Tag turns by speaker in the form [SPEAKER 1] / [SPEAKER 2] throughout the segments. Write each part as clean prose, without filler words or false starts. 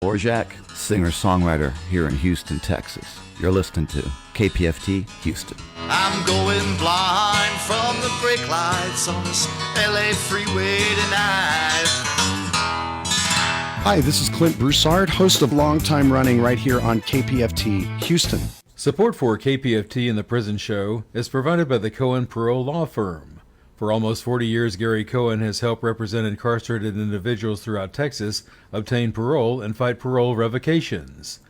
[SPEAKER 1] Orjak, singer-songwriter here in Houston, Texas. You're listening to KPFT Houston.
[SPEAKER 2] I'm going blind from the brake lights on this LA freeway tonight.
[SPEAKER 3] Hi, this is Clint Broussard, host of Longtime Running right here on KPFT Houston.
[SPEAKER 4] Support for KPFT and the Prison Show is provided by the Cohen Parole Law Firm. For almost 40 years, Gary Cohen has helped represent incarcerated individuals throughout Texas obtain parole and fight parole revocations.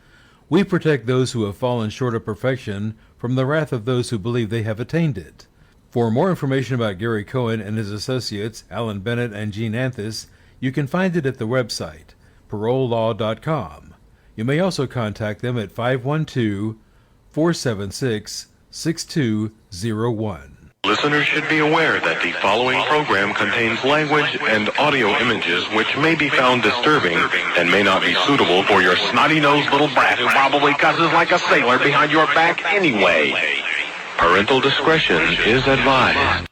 [SPEAKER 4] We protect those who have fallen short of perfection from the wrath of those who believe they have attained it. For more information about Gary Cohen and his associates, Alan Bennett and Gene Anthis, you can find it at the website, parolelaw.com. You may also contact them at 512-476-6201.
[SPEAKER 5] Listeners should be aware that the following program contains language and audio images which may be found disturbing and may not be suitable for your snotty-nosed little brat who probably cusses like a sailor behind your back anyway. Parental discretion is advised.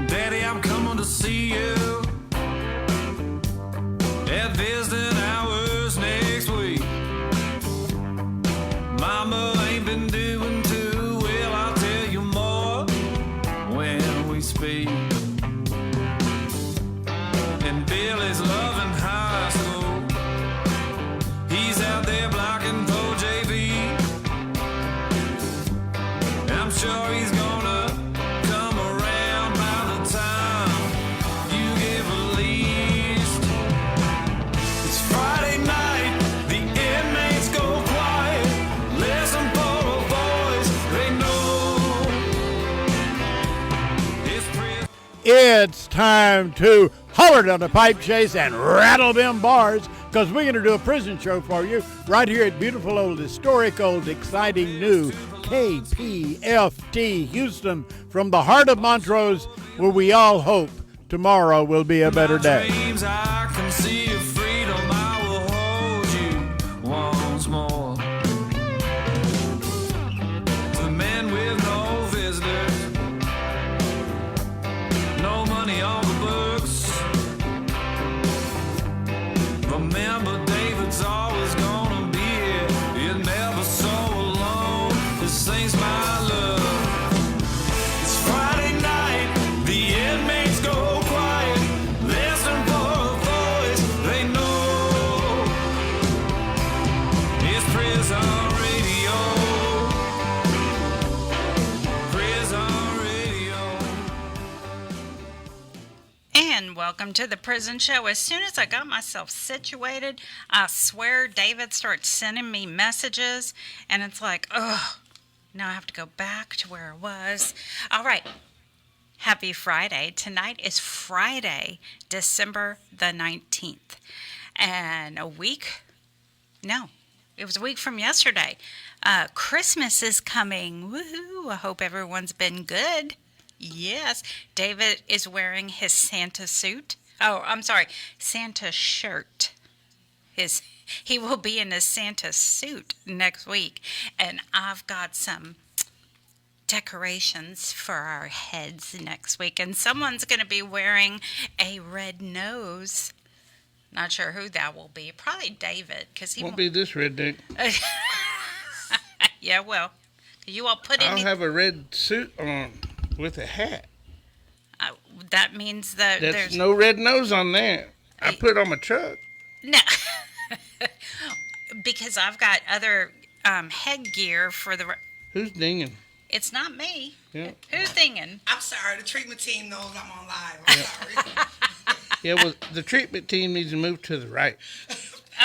[SPEAKER 6] Daddy, I'm coming to see you. Visiting hours next week. Mama ain't been doing too well. I'll tell you more when we speak. And Billy's loving high school. He's out there blocking for JV. I'm sure he's gonna come around by the time you give a least. Friday night, the inmates go quiet. Listen for a voice they know.
[SPEAKER 7] It's time to holler down the pipe chase and rattle them bars, because we're going to do a prison show for you right here at beautiful old, historic old, exciting new KPFT Houston, from the heart of Montrose, where we all hope tomorrow will be a better day.
[SPEAKER 6] I can see your freedom. I will hold you once more. The men with no visitors, no money on the books. Remember, David's always gonna be here. You're never so alone. This saints my love. It's Friday night. The inmates go quiet. Listen for a voice they know. It's prison radio. Prison radio.
[SPEAKER 8] And welcome to the Prison Show. As soon as I got myself situated, I swear David starts sending me messages, and it's like, oh, now I have to go back to where I was. All right. Happy Friday. Tonight is Friday, December the 19th. And it was a week from yesterday. Christmas is coming. Woohoo. I hope everyone's been good. Yes. David is wearing his Santa suit. Oh, I'm sorry. Santa shirt. He will be in his Santa suit next week. And I've got some decorations for our heads next week, and someone's going to be wearing a red nose. Not sure who that will be. Probably David, because he
[SPEAKER 9] won't be this redneck.
[SPEAKER 8] Yeah, well, you all put in.
[SPEAKER 9] I'll have a red suit on with a hat.
[SPEAKER 8] That means that there's
[SPEAKER 9] no red nose on there. I put it on my truck.
[SPEAKER 8] No, because I've got other headgear for the.
[SPEAKER 9] Who's dinging?
[SPEAKER 8] It's not me.
[SPEAKER 9] Yeah.
[SPEAKER 8] Who's dinging?
[SPEAKER 10] I'm sorry. The treatment team knows I'm on live. I'm sorry.
[SPEAKER 9] Yeah, well, the treatment team needs to move to the right.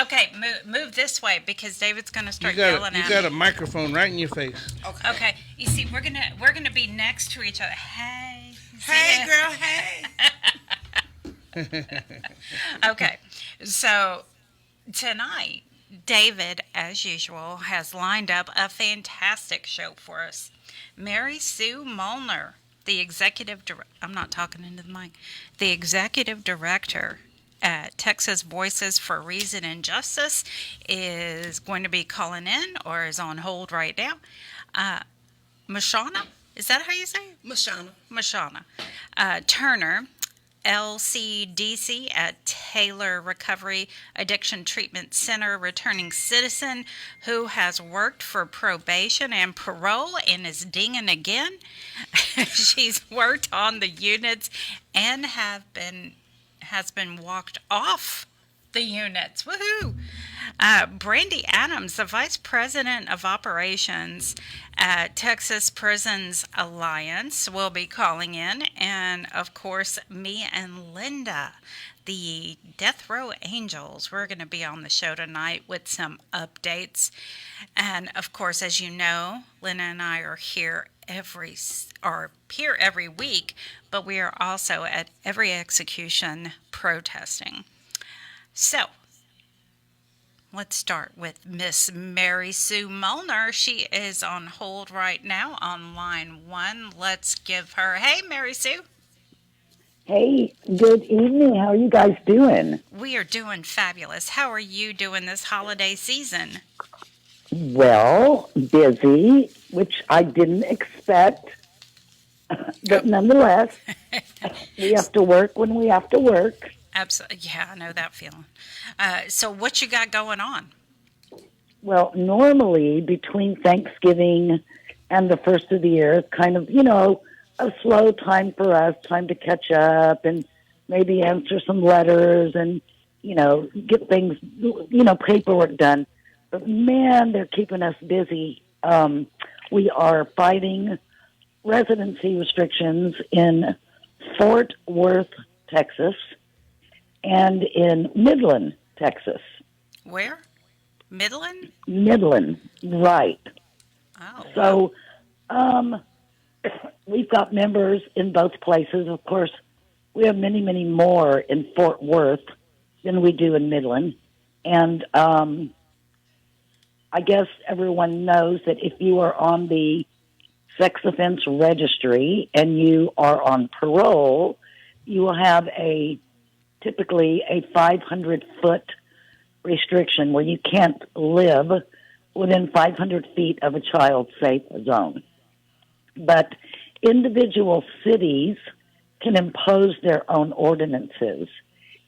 [SPEAKER 8] Okay, move this way, because David's going to start yelling at me.
[SPEAKER 9] You got a microphone right in your face.
[SPEAKER 8] Okay. You see, we're gonna be next to each other. Hey.
[SPEAKER 10] Hey, girl. Hey.
[SPEAKER 8] Okay. So tonight, David, as usual, has lined up a fantastic show for us. Mary Sue Molnar, the executive director at Texas Voices for Reason and Justice, is going to be calling in, or is on hold right now. Mashona? Is that how you say it? Mashona Turner, LCDC at Taylor Recovery Addiction Treatment Center, returning citizen who has worked for probation and parole and is dinging again. She's worked on the units and has been walked off the units. Woohoo! Brandy Adams, the Vice President of Operations at Texas Prisons Alliance, will be calling in. And, of course, me and Linda, the Death Row Angels, we're going to be on the show tonight with some updates. And, of course, as you know, Linda and I are here every week, but we are also at every execution protesting. So, let's start with Miss Mary Sue Molnar. She is on hold right now on line 1. Let's give her, hey, Mary Sue.
[SPEAKER 11] Hey, good evening. How are you guys doing?
[SPEAKER 8] We are doing fabulous. How are you doing this holiday season?
[SPEAKER 11] Well, busy, which I didn't expect. But nonetheless, we have to work when we have to work.
[SPEAKER 8] Absolutely. Yeah, I know that feeling. So what you got going on?
[SPEAKER 11] Well, normally between Thanksgiving and the first of the year, it's kind of, a slow time for us, time to catch up and maybe answer some letters and, get things, paperwork done. But, man, they're keeping us busy. We are fighting residency restrictions in Fort Worth, Texas, and in Midland, Texas.
[SPEAKER 8] Where? Midland?
[SPEAKER 11] Midland, right.
[SPEAKER 8] Oh.
[SPEAKER 11] So, we've got members in both places. Of course, we have many, many more in Fort Worth than we do in Midland. And I guess everyone knows that if you are on the sex offense registry and you are on parole, you will have typically a 500-foot restriction where you can't live within 500 feet of a child-safe zone. But individual cities can impose their own ordinances,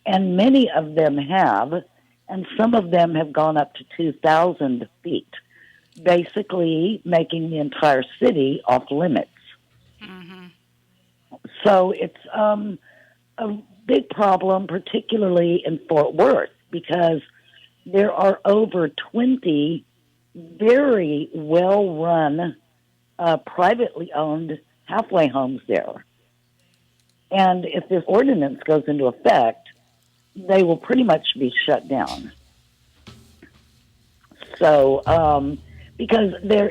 [SPEAKER 11] and many of them have, and some of them have gone up to 2,000 feet, basically making the entire city off limits. Mm-hmm. So it's a big problem, particularly in Fort Worth, because there are over 20 very well-run, privately owned halfway homes there. And if this ordinance goes into effect, they will pretty much be shut down. So, because they're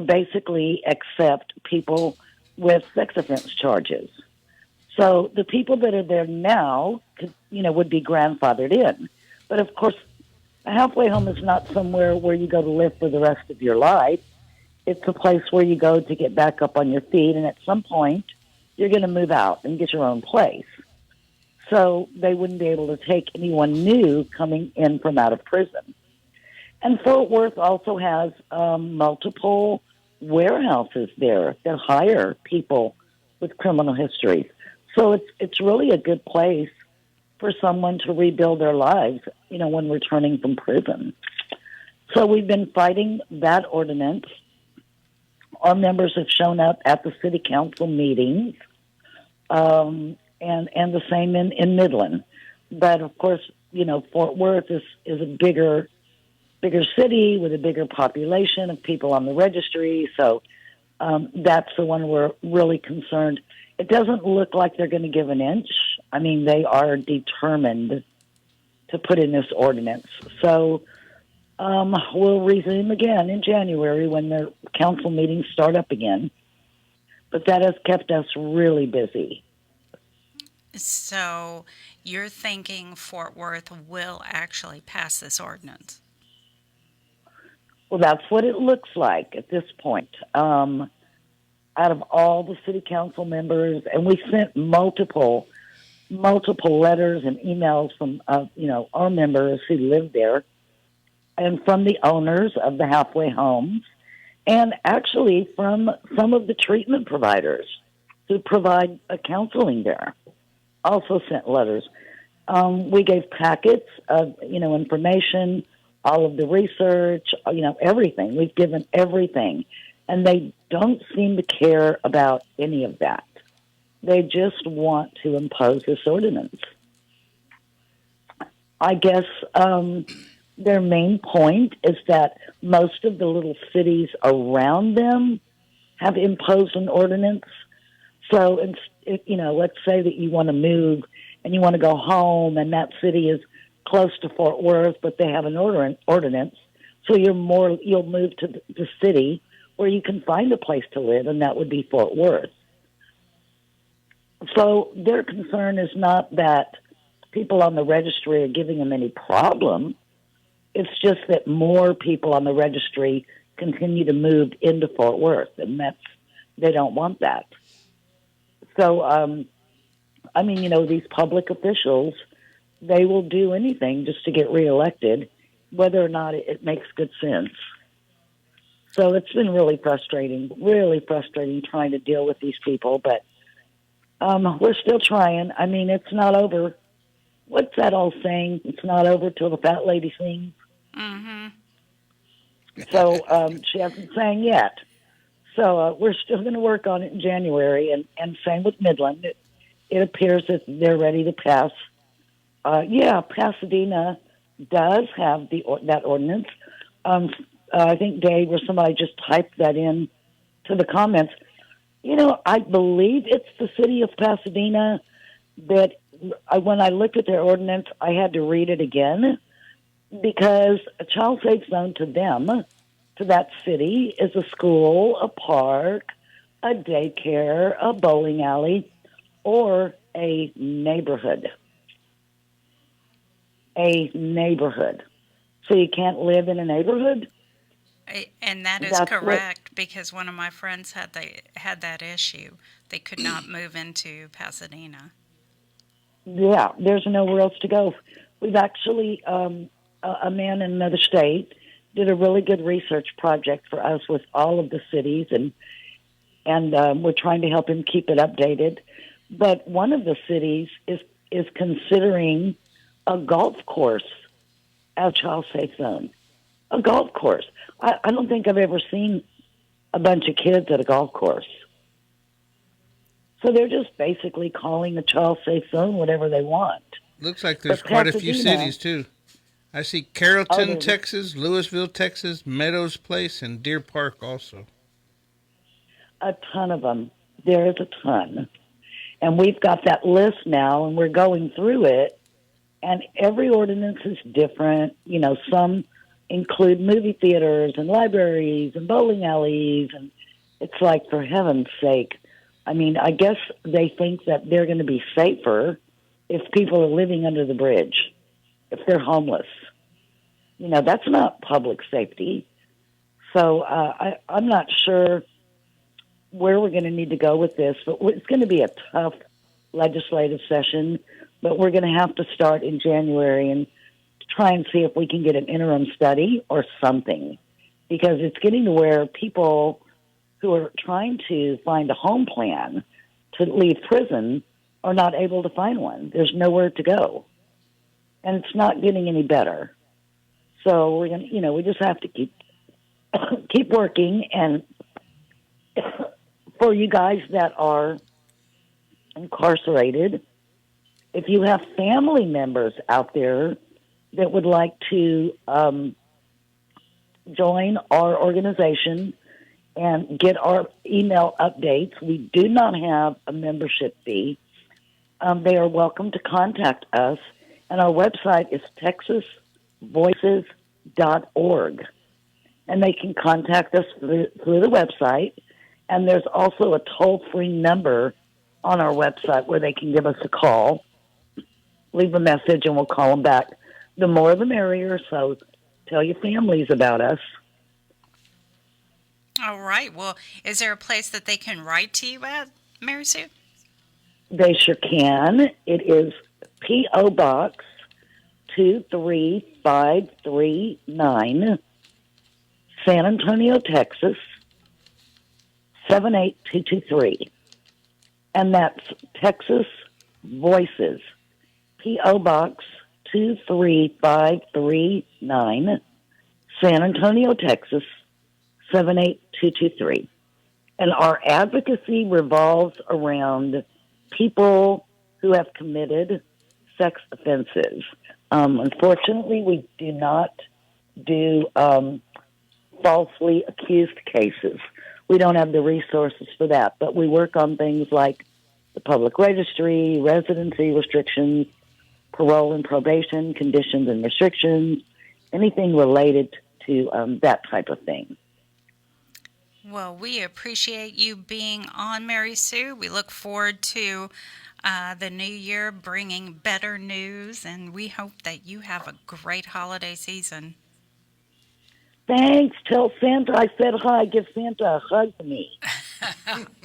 [SPEAKER 11] basically accept people with sex offense charges. So the people that are there now, would be grandfathered in. But of course, a halfway home is not somewhere where you go to live for the rest of your life. It's a place where you go to get back up on your feet, and at some point, you're going to move out and get your own place. So they wouldn't be able to take anyone new coming in from out of prison. And Fort Worth also has multiple warehouses there that hire people with criminal histories. So it's really a good place for someone to rebuild their lives, when returning from prison. So we've been fighting that ordinance. Our members have shown up at the city council meetings, and the same in Midland. But of course, Fort Worth is a bigger city with a bigger population of people on the registry. So that's the one we're really concerned. It doesn't look like they're going to give an inch. I mean, they are determined to put in this ordinance. So we'll resume again in January when the council meetings start up again. But that has kept us really busy.
[SPEAKER 8] So you're thinking Fort Worth will actually pass this ordinance?
[SPEAKER 11] Well, that's what it looks like at this point. Out of all the city council members, and we sent multiple letters and emails from, our members who live there, and from the owners of the halfway homes, and actually from some of the treatment providers who provide counseling there also sent letters. We gave packets of, information, all of the research, everything. We've given everything. And they don't seem to care about any of that. They just want to impose this ordinance. I guess their main point is that most of the little cities around them have imposed an ordinance. So, let's say that you want to move and you want to go home, and that city is close to Fort Worth, but they have an ordinance. So you'll move to the city where you can find a place to live, and that would be Fort Worth. So their concern is not that people on the registry are giving them any problem. It's just that more people on the registry continue to move into Fort Worth, and they don't want that. So, these public officials, they will do anything just to get reelected, whether or not it makes good sense. So it's been really frustrating trying to deal with these people, but we're still trying. It's not over. What's that old saying? It's not over till the fat lady sings.
[SPEAKER 8] Mm-hmm.
[SPEAKER 11] So she hasn't sang yet. So we're still going to work on it in January, and same with Midland. It appears that they're ready to pass. Pasadena does have that ordinance. I think Dave or somebody just typed that in to the comments. I believe it's the city of Pasadena that when I looked at their ordinance, I had to read it again because a child safe zone to them, to that city, is a school, a park, a daycare, a bowling alley, or a neighborhood. A neighborhood. So you can't live in a neighborhood?
[SPEAKER 8] And that is correct, because one of my friends had that issue. They could not move into Pasadena.
[SPEAKER 11] Yeah, there's nowhere else to go. We've actually, a man in another state did a really good research project for us with all of the cities, and we're trying to help him keep it updated. But one of the cities is considering a golf course as a child safe zone. A golf course. I don't think I've ever seen a bunch of kids at a golf course. So they're just basically calling the child safe zone whatever they want.
[SPEAKER 9] Looks like there's quite a few cities, too. I see Carrollton, Texas, Louisville, Texas, Meadows Place, and Deer Park also.
[SPEAKER 11] A ton of them. There is a ton. And we've got that list now, and we're going through it. And every ordinance is different. Some include movie theaters and libraries and bowling alleys. And it's like, for heaven's sake. I guess they think that they're going to be safer if people are living under the bridge, if they're homeless. That's not public safety. So I'm not sure where we're going to need to go with this, but it's going to be a tough legislative session, but we're going to have to start in January and try and see if we can get an interim study or something, because it's getting to where people who are trying to find a home plan to leave prison are not able to find one. There's nowhere to go. And it's not getting any better. So we're going to, we just have to keep working. And for you guys that are incarcerated, if you have family members out there that would like to join our organization and get our email updates, we do not have a membership fee. They are welcome to contact us, and our website is texasvoices.org. And they can contact us through the website, and there's also a toll-free number on our website where they can give us a call, leave a message, and we'll call them back. The more the merrier, so tell your families about us.
[SPEAKER 8] All right. Well, is there a place that they can write to you at, Mary Sue?
[SPEAKER 11] They sure can. It is P.O. Box 23539, San Antonio, Texas, 78223. And that's Texas Voices, P.O. Box 23539, San Antonio, Texas 78223. And our advocacy revolves around people who have committed sex offenses. Unfortunately, we do not do falsely accused cases. We don't have the resources for that, but we work on things like the public registry, residency restrictions, parole and probation, conditions and restrictions, anything related to that type of thing.
[SPEAKER 8] Well, we appreciate you being on, Mary Sue. We look forward to the new year bringing better news, and we hope that you have a great holiday season.
[SPEAKER 11] Thanks. Tell Santa I said hi. Give Santa a hug to me.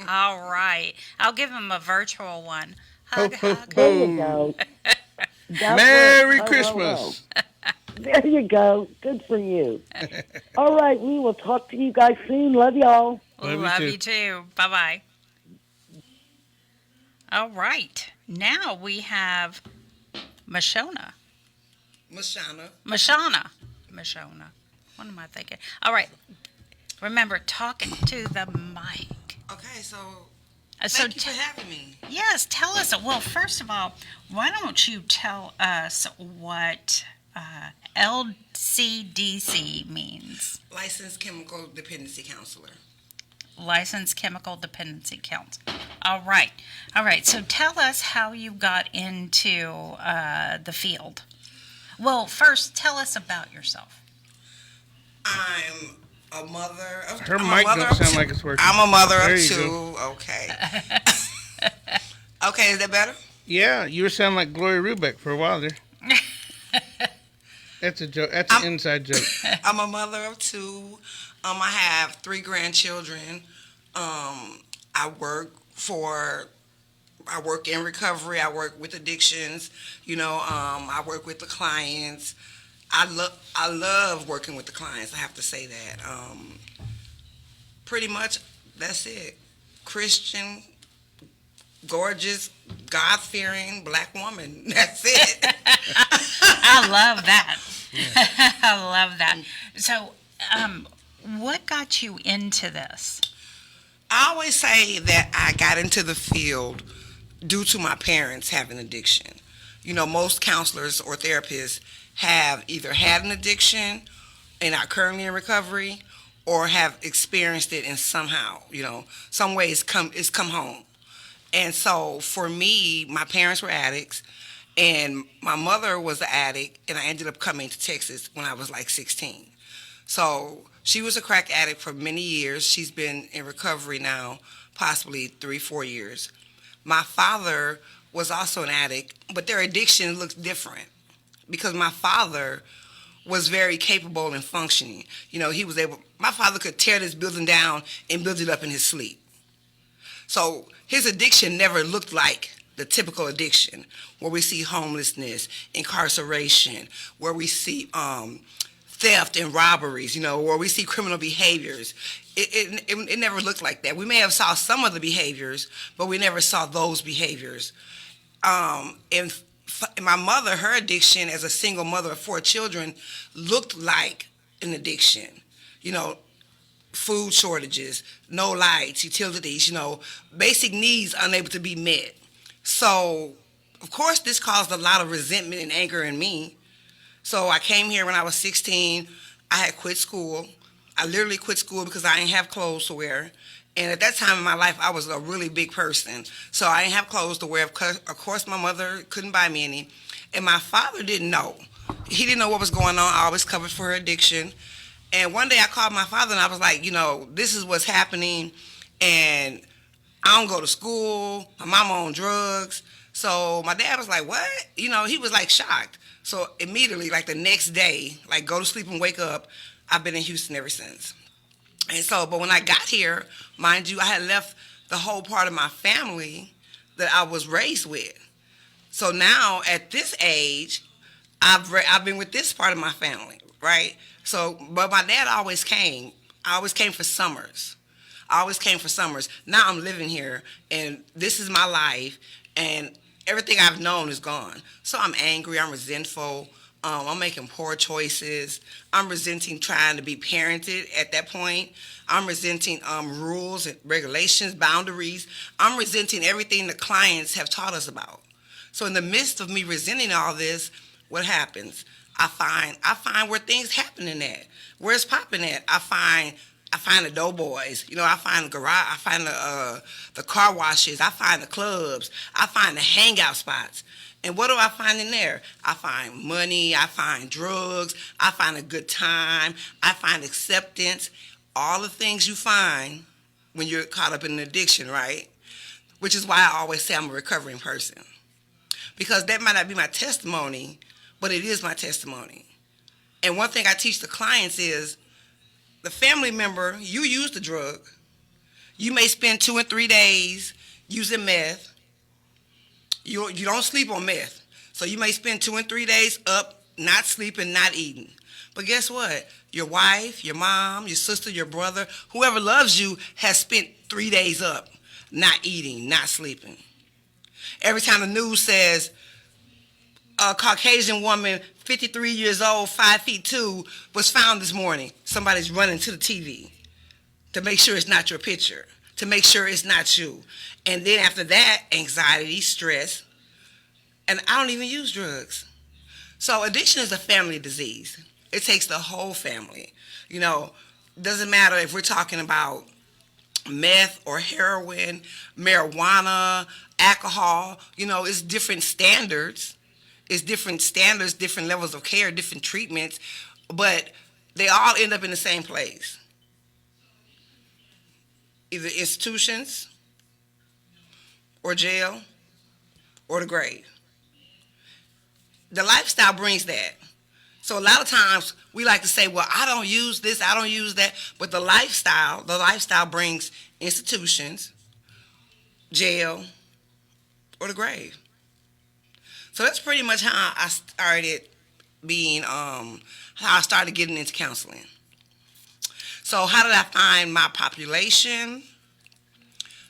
[SPEAKER 8] All right. I'll give him a virtual one. Hug,
[SPEAKER 9] Ho, ho,
[SPEAKER 8] hug.
[SPEAKER 11] There you go.
[SPEAKER 9] Merry Christmas.
[SPEAKER 11] There you go. Good for you. All right. We will talk to you guys soon. Love y'all.
[SPEAKER 8] Love you too. Bye-bye. All right. Now we have Mashona. Mashona. What am I thinking? All right. Remember, talking to the mic.
[SPEAKER 10] Okay, so
[SPEAKER 8] Thank
[SPEAKER 10] you for having me.
[SPEAKER 8] Yes, tell us. Well, first of all, why don't you tell us what LCDC means?
[SPEAKER 10] Licensed Chemical Dependency Counselor.
[SPEAKER 8] Licensed Chemical Dependency Counselor. All right. So tell us how you got into the field. Well, first, tell us about yourself.
[SPEAKER 10] I'm a mother of
[SPEAKER 9] Her mic don't sound like it's working.
[SPEAKER 10] I'm a mother
[SPEAKER 9] There
[SPEAKER 10] of
[SPEAKER 9] you
[SPEAKER 10] two.
[SPEAKER 9] go.
[SPEAKER 10] Okay. Okay, is that better?
[SPEAKER 9] Yeah, you were sounding like Gloria Rubeck for a while there. That's a joke. That's an inside joke.
[SPEAKER 10] I'm a mother of two. I have 3 grandchildren. I work in recovery. I work with addictions. I work with the clients. I love working with the clients. I have to say that. Pretty much, that's it. Christian, gorgeous, God-fearing black woman. That's it.
[SPEAKER 8] I love that. Yeah. I love that. So, what got you into this?
[SPEAKER 10] I always say that I got into the field due to my parents having addiction. Most counselors or therapists have either had an addiction and are currently in recovery, or have experienced it in somehow, some way it's come home. And so for me, my parents were addicts, and my mother was an addict, and I ended up coming to Texas when I was like 16. So she was a crack addict for many years. She's been in recovery now, possibly 3-4 years. My father was also an addict, but their addiction looks different, because my father was very capable and functioning. My father could tear this building down and build it up in his sleep. So his addiction never looked like the typical addiction, where we see homelessness, incarceration, where we see theft and robberies, where we see criminal behaviors. It never looked like that. We may have saw some of the behaviors, but we never saw those behaviors. And my mother, her addiction as a single mother of 4 children looked like an addiction. Food shortages, no lights, utilities, basic needs unable to be met. So, of course, this caused a lot of resentment and anger in me. So I came here when I was 16. I had quit school. I literally quit school because I didn't have clothes to wear. And at that time in my life, I was a really big person. So I didn't have clothes to wear. Of course, my mother couldn't buy me any. And my father didn't know. He didn't know what was going on. I always covered for her addiction. And one day I called my father and I was like, this is what's happening. And I don't go to school. My mama on drugs. So my dad was like, what? He was like shocked. So immediately, like the next day, like go to sleep and wake up, I've been in Houston ever since. And so, but when I got here, mind you, I had left the whole part of my family that I was raised with. So now at this age, I've been with this part of my family, right? So, but my dad always came. I always came for summers. I always came for summers. Now I'm living here, and this is my life, and everything I've known is gone. So I'm angry. I'm resentful. I'm making poor choices. I'm resenting trying to be parented at that point. I'm resenting rules and regulations, boundaries. I'm resenting everything the clients have taught us about. So in the midst of me resenting all this, what happens? I find where things happening at, where it's popping at. I find the doughboys. I find the garage. I find the car washes. I find the clubs. I find the hangout spots. And what do I find in there? I find money. I find drugs. I find a good time. I find acceptance. All the things you find when you're caught up in an addiction, right? Which is why I always say I'm a recovering person. Because that might not be my testimony, but it is my testimony. And one thing I teach the clients is, the family member, you use the drug. You may spend 2 and 3 days using meth. You don't sleep on meth. So you may spend 2 and 3 days up, not sleeping, not eating. But guess what? Your wife, your mom, your sister, your brother, whoever loves you has spent 3 days up, not eating, not sleeping. Every time the news says a Caucasian woman, 53 years old, 5'2", was found this morning, somebody's running to the TV to make sure it's not your picture, to make sure it's not you. And then after that, anxiety, stress, and I don't even use drugs. So addiction is a family disease. It takes the whole family. Doesn't matter if we're talking about meth or heroin, marijuana, alcohol, it's different standards. It's different standards, different levels of care, different treatments, but they all end up in the same place. Either institutions or jail or the grave. The lifestyle brings that. So a lot of times we like to say, well, I don't use this, I don't use that, but the lifestyle brings institutions, jail, or the grave. So that's pretty much how I started how I started getting into counseling. So how did I find my population?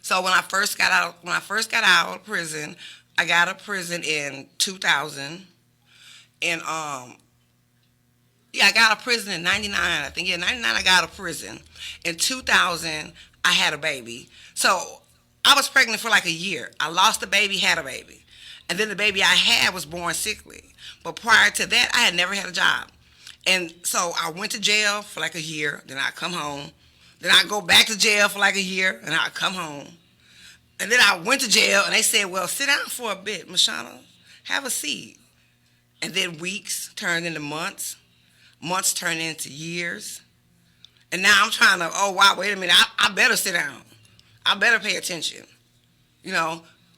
[SPEAKER 10] So when I first got out of prison, I got out of prison in 2000, and I got out of prison in 99. I think 99 I got out of prison. In 2000, I had a baby. So I was pregnant for like a year. I lost the baby, had a baby. And then the baby I had was born sickly. But prior to that, I had never had a job. And so I went to jail for like a year. Then I'd come home. Then I'd go back to jail for like a year. And I'd come home. And then I went to jail, and they said, well, sit down for a bit, Mashona. Have a seat. And then weeks turned into months. Months turned into years. And now I'm trying to, oh, wow, wait a minute. I better sit down. I better pay attention.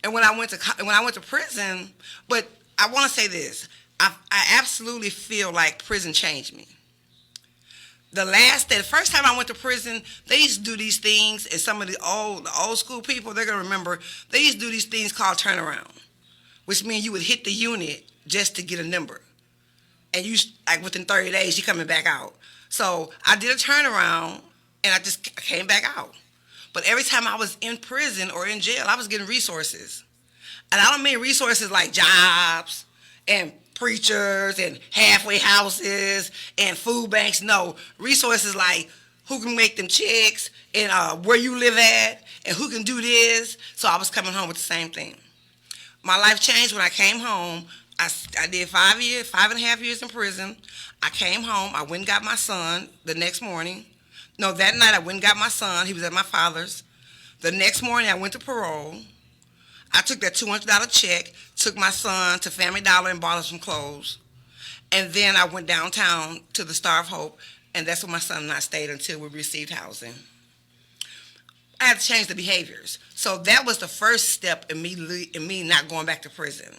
[SPEAKER 10] And when I went to prison, but I want to say this, I absolutely feel like prison changed me. The first time I went to prison, they used to do these things, and some of the old school people, they're gonna remember, they used to do these things called turnaround, which means you would hit the unit just to get a number, and like within 30 days you're coming back out. So I did a turnaround, and I just came back out. But every time I was in prison or in jail, I was getting resources. And I don't mean resources like jobs and preachers and halfway houses and food banks. No, resources like who can make them checks and where you live at and who can do this. So I was coming home with the same thing. My life changed when I came home. I did 5.5 years in prison. I came home. I went and got my son the next morning. No, that night I went and got my son. He was at my father's. The next morning I went to parole. I took that $200 check, took my son to Family Dollar and bought him some clothes. And then I went downtown to the Star of Hope, and that's where my son and I stayed until we received housing. I had to change the behaviors. So that was the first step in me not going back to prison.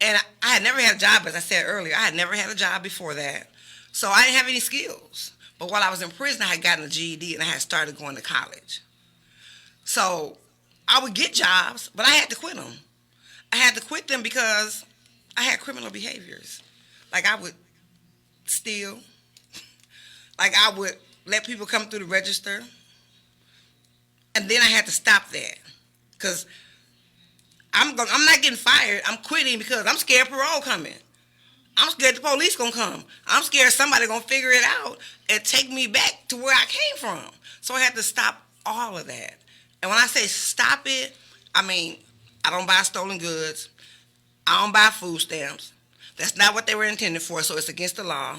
[SPEAKER 10] And I had never had a job, as I said earlier. I had never had a job before that. So I didn't have any skills. But while I was in prison, I had gotten a GED and I had started going to college. So I would get jobs, but I had to quit them. I had to quit them because I had criminal behaviors. Like I would steal. Like I would let people come through the register And then I had to stop that because I'm not getting fired. I'm quitting because I'm scared parole coming. I'm scared the police gonna come. I'm scared somebody gonna figure it out and take me back to where I came from. So I had to stop all of that. And when I say stop it, I mean I don't buy stolen goods. I don't buy food stamps. That's not what they were intended for, so it's against the law.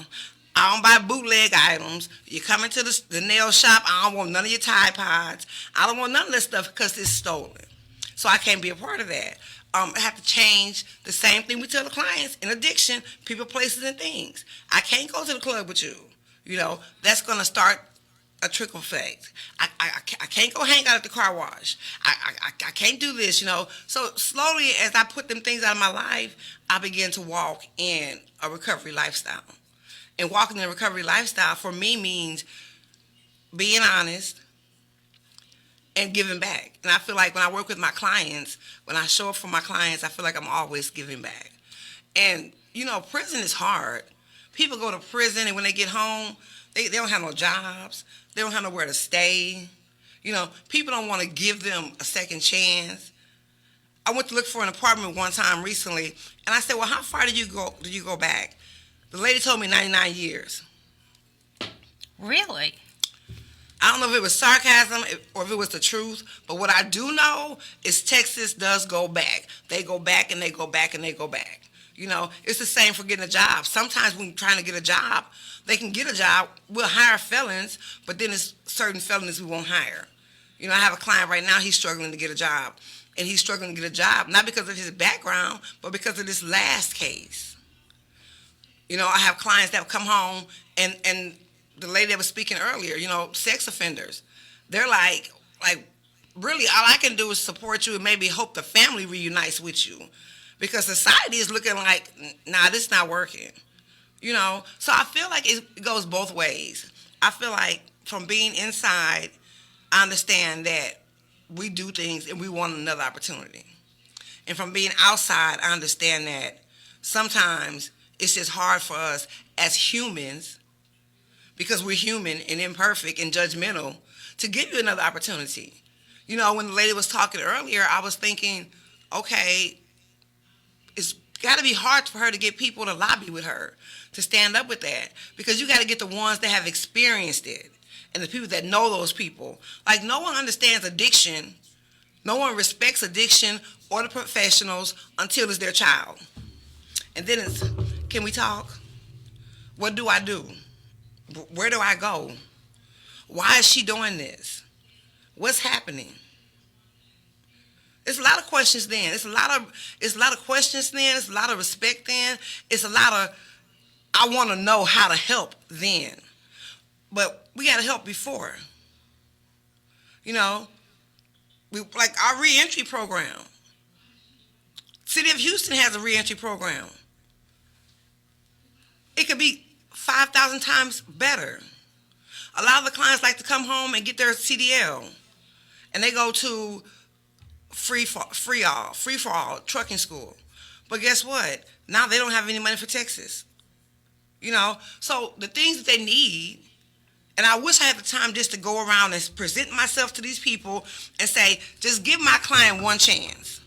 [SPEAKER 10] I don't buy bootleg items. You come into the nail shop, I don't want none of your Tide Pods. I don't want none of this stuff because it's stolen. So I can't be a part of that. I have to change the same thing we tell the clients in addiction, people, places, and things. I can't go to the club with you. You know, that's going to start a trickle effect. I can't go hang out at the car wash. I can't do this, you know. So slowly, as I put them things out of my life, I began to walk in a recovery lifestyle. And walking in a recovery lifestyle for me means being honest and giving back. And I feel like when I work with my clients, when I show up for my clients, I feel like I'm always giving back. And, you know, prison is hard. People go to prison and when they get home, they don't have no jobs. They don't have nowhere to stay. You know, people don't want to give them a second chance. I went to look for an apartment one time recently, and I said, well, how far did you go back? The lady told me 99 years.
[SPEAKER 8] Really?
[SPEAKER 10] I don't know if it was sarcasm or if it was the truth, but what I do know is Texas does go back. They go back and they go back and they go back. You know, it's the same for getting a job. Sometimes when you're trying to get a job, they can get a job. We'll hire felons, but then there's certain felons we won't hire. You know, I have a client right now, he's struggling to get a job. And he's struggling to get a job, not because of his background, but because of this last case. You know, I have clients that come home, and the lady that was speaking earlier, you know, sex offenders, they're like, really, all I can do is support you and maybe hope the family reunites with you. Because society is looking like, nah, this is not working. You know, so I feel like it goes both ways. I feel like from being inside, I understand that we do things and we want another opportunity. And from being outside, I understand that sometimes it's just hard for us as humans, because we're human and imperfect and judgmental, to give you another opportunity. You know, when the lady was talking earlier, I was thinking, okay, it's got to be hard for her to get people to lobby with her, to stand up with that, because you got to get the ones that have experienced it and the people that know those people. Like, no one understands addiction. No one respects addiction or the professionals until it's their child. And then it's, can we talk? What do I do? Where do I go? Why is she doing this? What's happening? It's a lot of questions then. It's a lot of questions then. It's a lot of respect then. It's a lot of, I want to know how to help then. But we got to help before. You know, like our reentry program. City of Houston has a reentry program. It could be 5,000 times better. A lot of the clients like to come home and get their CDL, and they go to free for all trucking school. But guess what? Now they don't have any money for Texas. You know, so the things that they need, and I wish I had the time just to go around and present myself to these people and say, just give my client one chance.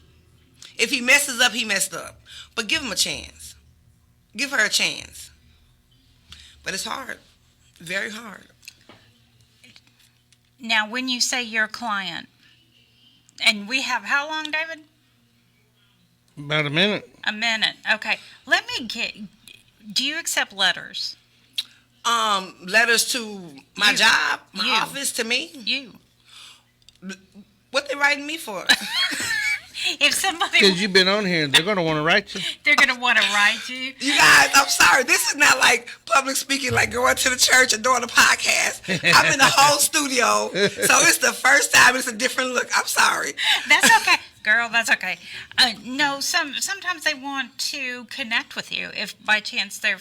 [SPEAKER 10] If he messes up, he messed up. But give him a chance. Give her a chance. But it's hard. Very hard.
[SPEAKER 8] Now, when you say your client, and we have how long, David?
[SPEAKER 9] About a minute.
[SPEAKER 8] A minute. Okay. Let me get, do you accept letters?
[SPEAKER 10] Letters to my job, my office, to me?
[SPEAKER 8] You.
[SPEAKER 10] What they writing me for?
[SPEAKER 8] If somebody...
[SPEAKER 9] Because you've been on here, they're going to want to write you.
[SPEAKER 8] They're going to want to write you.
[SPEAKER 10] You guys, I'm sorry. This is not like public speaking, like going to the church and doing a podcast. I'm in the whole studio, so it's the first time. It's a different look. I'm sorry.
[SPEAKER 8] That's okay. Girl, that's okay. No, sometimes they want to connect with you if by chance they're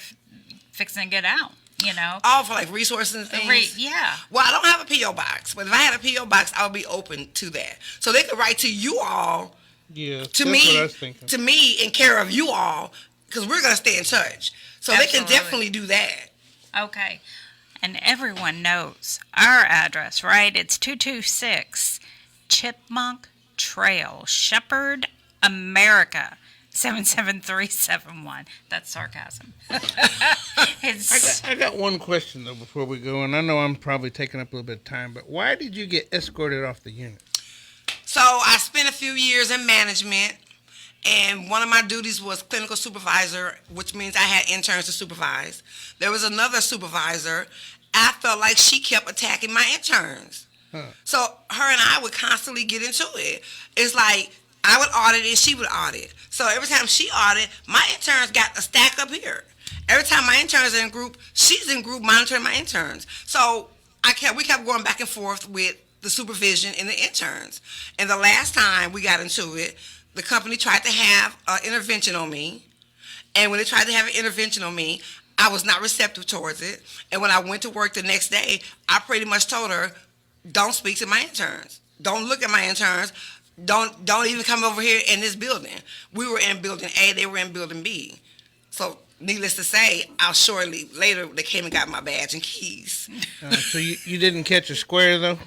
[SPEAKER 8] fixing to get out. You know,
[SPEAKER 10] all for like resources and things.
[SPEAKER 8] Yeah.
[SPEAKER 10] Well, I don't have a P.O. box, but if I had a P.O. box, I would be open to that. So they could write to you all.
[SPEAKER 9] Yeah.
[SPEAKER 10] To me, in care of you all, because we're gonna stay in touch. So Absolutely. They can definitely do that.
[SPEAKER 8] Okay. And everyone knows our address, right? It's 226 Chipmunk Trail, Shepherd, America. 77371. That's sarcasm.
[SPEAKER 9] I got one question, though, before we go, and I know I'm probably taking up a little bit of time, but why did you get escorted off the unit?
[SPEAKER 10] So I spent a few years in management, and one of my duties was clinical supervisor, which means I had interns to supervise. There was another supervisor. I felt like she kept attacking my interns. So her and I would constantly get into it. It's like I would audit and she would audit. So every time she audited, my interns got a stack up here. Every time my interns are in group, she's in group monitoring my interns. So we kept going back and forth with the supervision and the interns. And the last time we got into it, the company tried to have an intervention on me. And when they tried to have an intervention on me, I was not receptive towards it. And when I went to work the next day, I pretty much told her, don't speak to my interns. Don't look at my interns. Don't even come over here in this building. We were in building A, they were in building B. So needless to say, shortly later, they came and got my badge and keys.
[SPEAKER 9] So you didn't catch a square, though?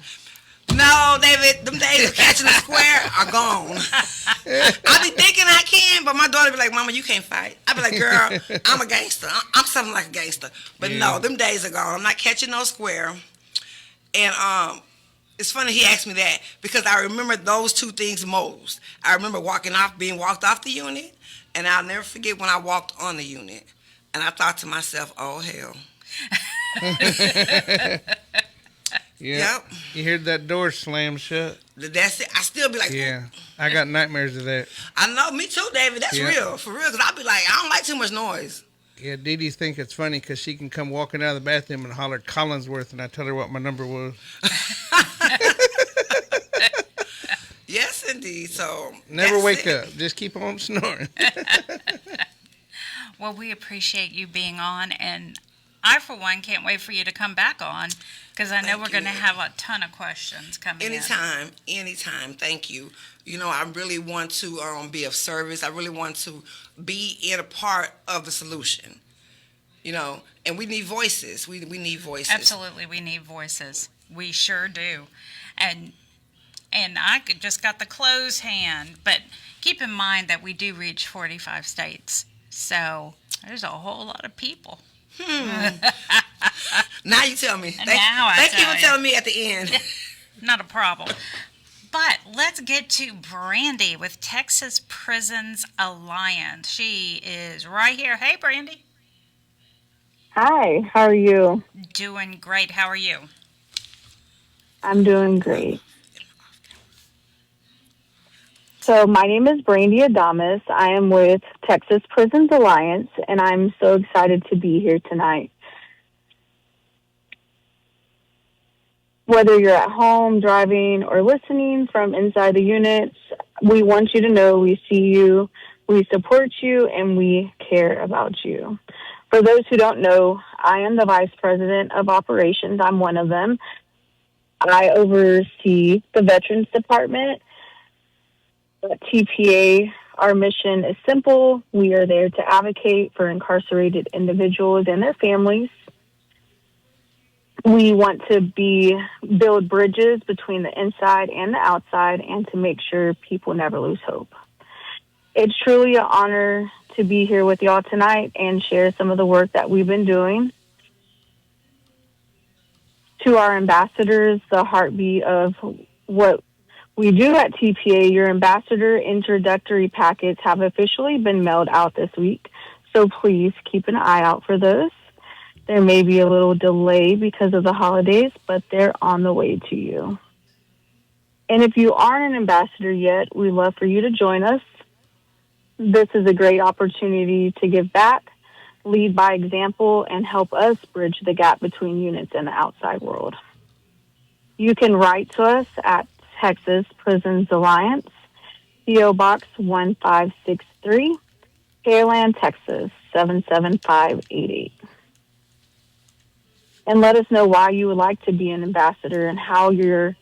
[SPEAKER 10] No, David, them days of catching a square are gone. I be thinking I can, but my daughter be like, Mama, you can't fight. I be like, girl, I'm a gangster. I'm something like a gangster. But no, them days are gone. I'm not catching no square. And it's funny he asked me that because I remember those two things most. I remember being walked off the unit, and I'll never forget when I walked on the unit. And I thought to myself, oh, hell.
[SPEAKER 9] Yeah. Yep. You heard that door slam shut?
[SPEAKER 10] That's it. I still be like,
[SPEAKER 9] yeah. I got nightmares of that.
[SPEAKER 10] I know, me too, David. That's real, for real. Because I be like, I don't like too much noise.
[SPEAKER 9] Yeah, Dee Dee think it's funny because she can come walking out of the bathroom and holler Collinsworth, and I tell her what my number was.
[SPEAKER 10] Yes, indeed. So
[SPEAKER 9] never wake up. Just keep on snoring.
[SPEAKER 8] Well, we appreciate you being on, and I, for one, can't wait for you to come back on because I know we're going to have a ton of questions coming
[SPEAKER 10] Anytime. Thank you. You know, I really want to be of service. I really want to be in a part of the solution. You know, and we need voices. We need voices.
[SPEAKER 8] Absolutely, we need voices. We sure do. And I just got the closed hand, but keep in mind that we do reach 45 states. So there's a whole lot of people.
[SPEAKER 10] Now you tell me. Thank you for telling me at the end.
[SPEAKER 8] Not a problem. But let's get to Brandy with Texas Prisons Alliance. She is right here. Hey, Brandy.
[SPEAKER 12] Hi, how are you?
[SPEAKER 8] Doing great. How are you?
[SPEAKER 12] I'm doing great. So my name is Brandy Adamas. I am with Texas Prisons Alliance, and I'm so excited to be here tonight. Whether you're at home, driving, or listening from inside the units, we want you to know we see you, we support you, and we care about you. For those who don't know, I am the Vice President of Operations. I'm one of them. I oversee the Veterans Department. At TPA, our mission is simple. We are there to advocate for incarcerated individuals and their families. We want to build bridges between the inside and the outside and to make sure people never lose hope. It's truly an honor to be here with y'all tonight and share some of the work that we've been doing. To our ambassadors, the heartbeat of what we do at TPA, your ambassador introductory packets have officially been mailed out this week, so please keep an eye out for those. There may be a little delay because of the holidays, but they're on the way to you. And if you aren't an ambassador yet, we'd love for you to join us. This is a great opportunity to give back, lead by example, and help us bridge the gap between units and the outside world. You can write to us at Texas Prisons Alliance, P.O. Box 1563, Pearland, Texas 77588. And let us know why you would like to be an ambassador and how you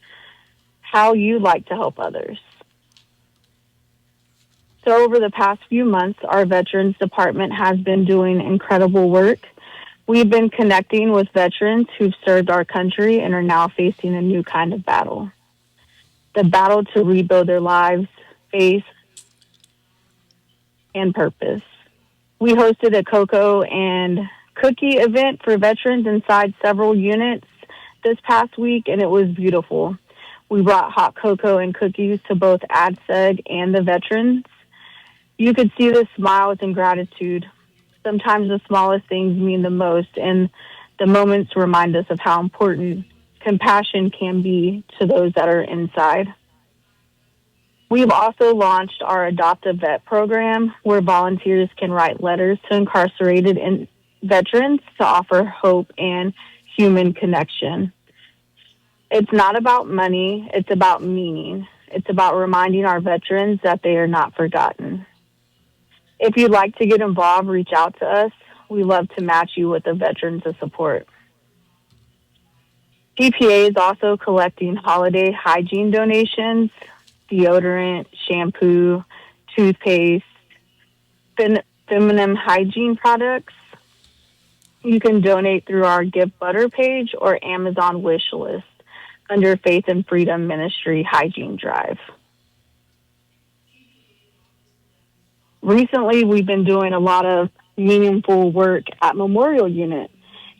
[SPEAKER 12] like to help others. So over the past few months, our Veterans Department has been doing incredible work. We've been connecting with veterans who've served our country and are now facing a new kind of battle. the battle to rebuild their lives, faith, and purpose. We hosted a cocoa and cookie event for veterans inside several units this past week, and it was beautiful. We brought hot cocoa and cookies to both ADSEG and the veterans. You could see the smiles and gratitude. Sometimes the smallest things mean the most, and the moments remind us of how important compassion can be to those that are inside. We've also launched our Adopt a Vet program, where volunteers can write letters to incarcerated veterans to offer hope and human connection. It's not about money, it's about meaning. It's about reminding our veterans that they are not forgotten. If you'd like to get involved, reach out to us. We love to match you with a veteran to support. TPA is also collecting holiday hygiene donations, deodorant, shampoo, toothpaste, feminine hygiene products. You can donate through our Give Butter page or Amazon wish list under Faith and Freedom Ministry Hygiene Drive. Recently, we've been doing a lot of meaningful work at Memorial Unit,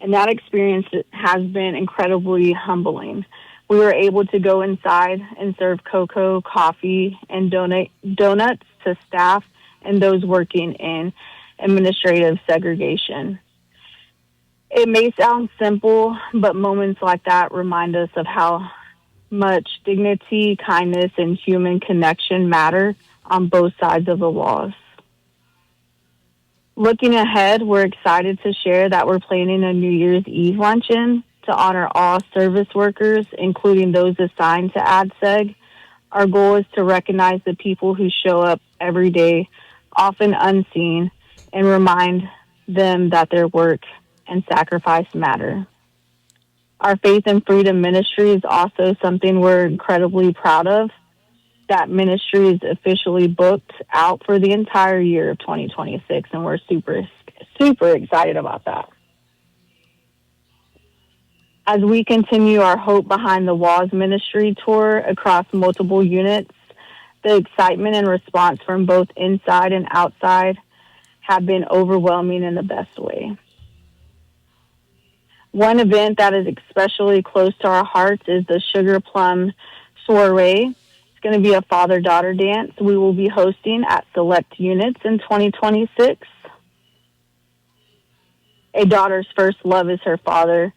[SPEAKER 12] and that experience has been incredibly humbling. We were able to go inside and serve cocoa, coffee, and donuts to staff and those working in administrative segregation. It may sound simple, but moments like that remind us of how much dignity, kindness, and human connection matter on both sides of the walls. Looking ahead, we're excited to share that we're planning a New Year's Eve luncheon to honor all service workers, including those assigned to ADSEG. Our goal is to recognize the people who show up every day, often unseen, and remind them that their work and sacrifice matter. Our Faith and Freedom Ministry is also something we're incredibly proud of. That ministry is officially booked out for the entire year of 2026, and we're super excited about that. As we continue our Hope Behind the Walls ministry tour across multiple units, the excitement and response from both inside and outside have been overwhelming in the best way. One event that is especially close to our hearts is the Sugar Plum Soiree. It's going to be a father-daughter dance we will be hosting at select units in 2026. A daughter's first love is her father.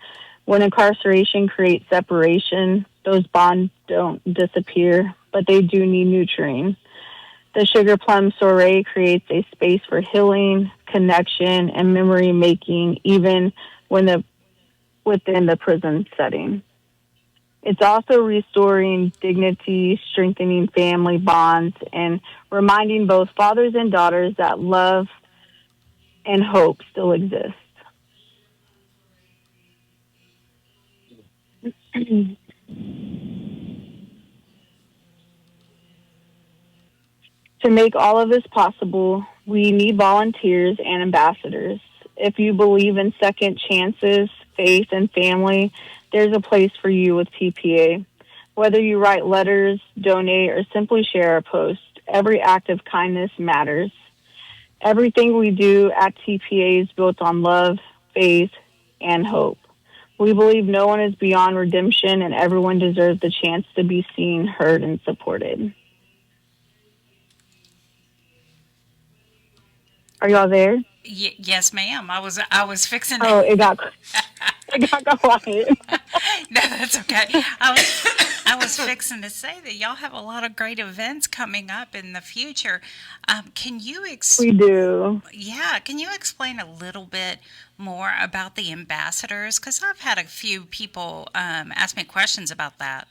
[SPEAKER 12] When incarceration creates separation, those bonds don't disappear, but they do need nurturing. The Sugar Plum Soiree creates a space for healing, connection, and memory making, even within the prison setting. It's also restoring dignity, strengthening family bonds, and reminding both fathers and daughters that love and hope still exist. To make all of this possible, we need volunteers and ambassadors. If you believe in second chances, faith, and family, there's a place for you with TPA. Whether you write letters, donate, or simply share a post, every act of kindness matters. Everything we do at TPA is built on love, faith, and hope. We believe no one is beyond redemption, and everyone deserves the chance to be seen, heard, and supported. Are y'all there?
[SPEAKER 8] Yes, ma'am. I was fixing it.
[SPEAKER 12] Oh, it got quiet.
[SPEAKER 8] No, that's okay. I was fixing to say that y'all have a lot of great events coming up in the future. Can you
[SPEAKER 12] We do.
[SPEAKER 8] Yeah, can you explain a little bit more about the ambassadors? Because I've had a few people ask me questions about that.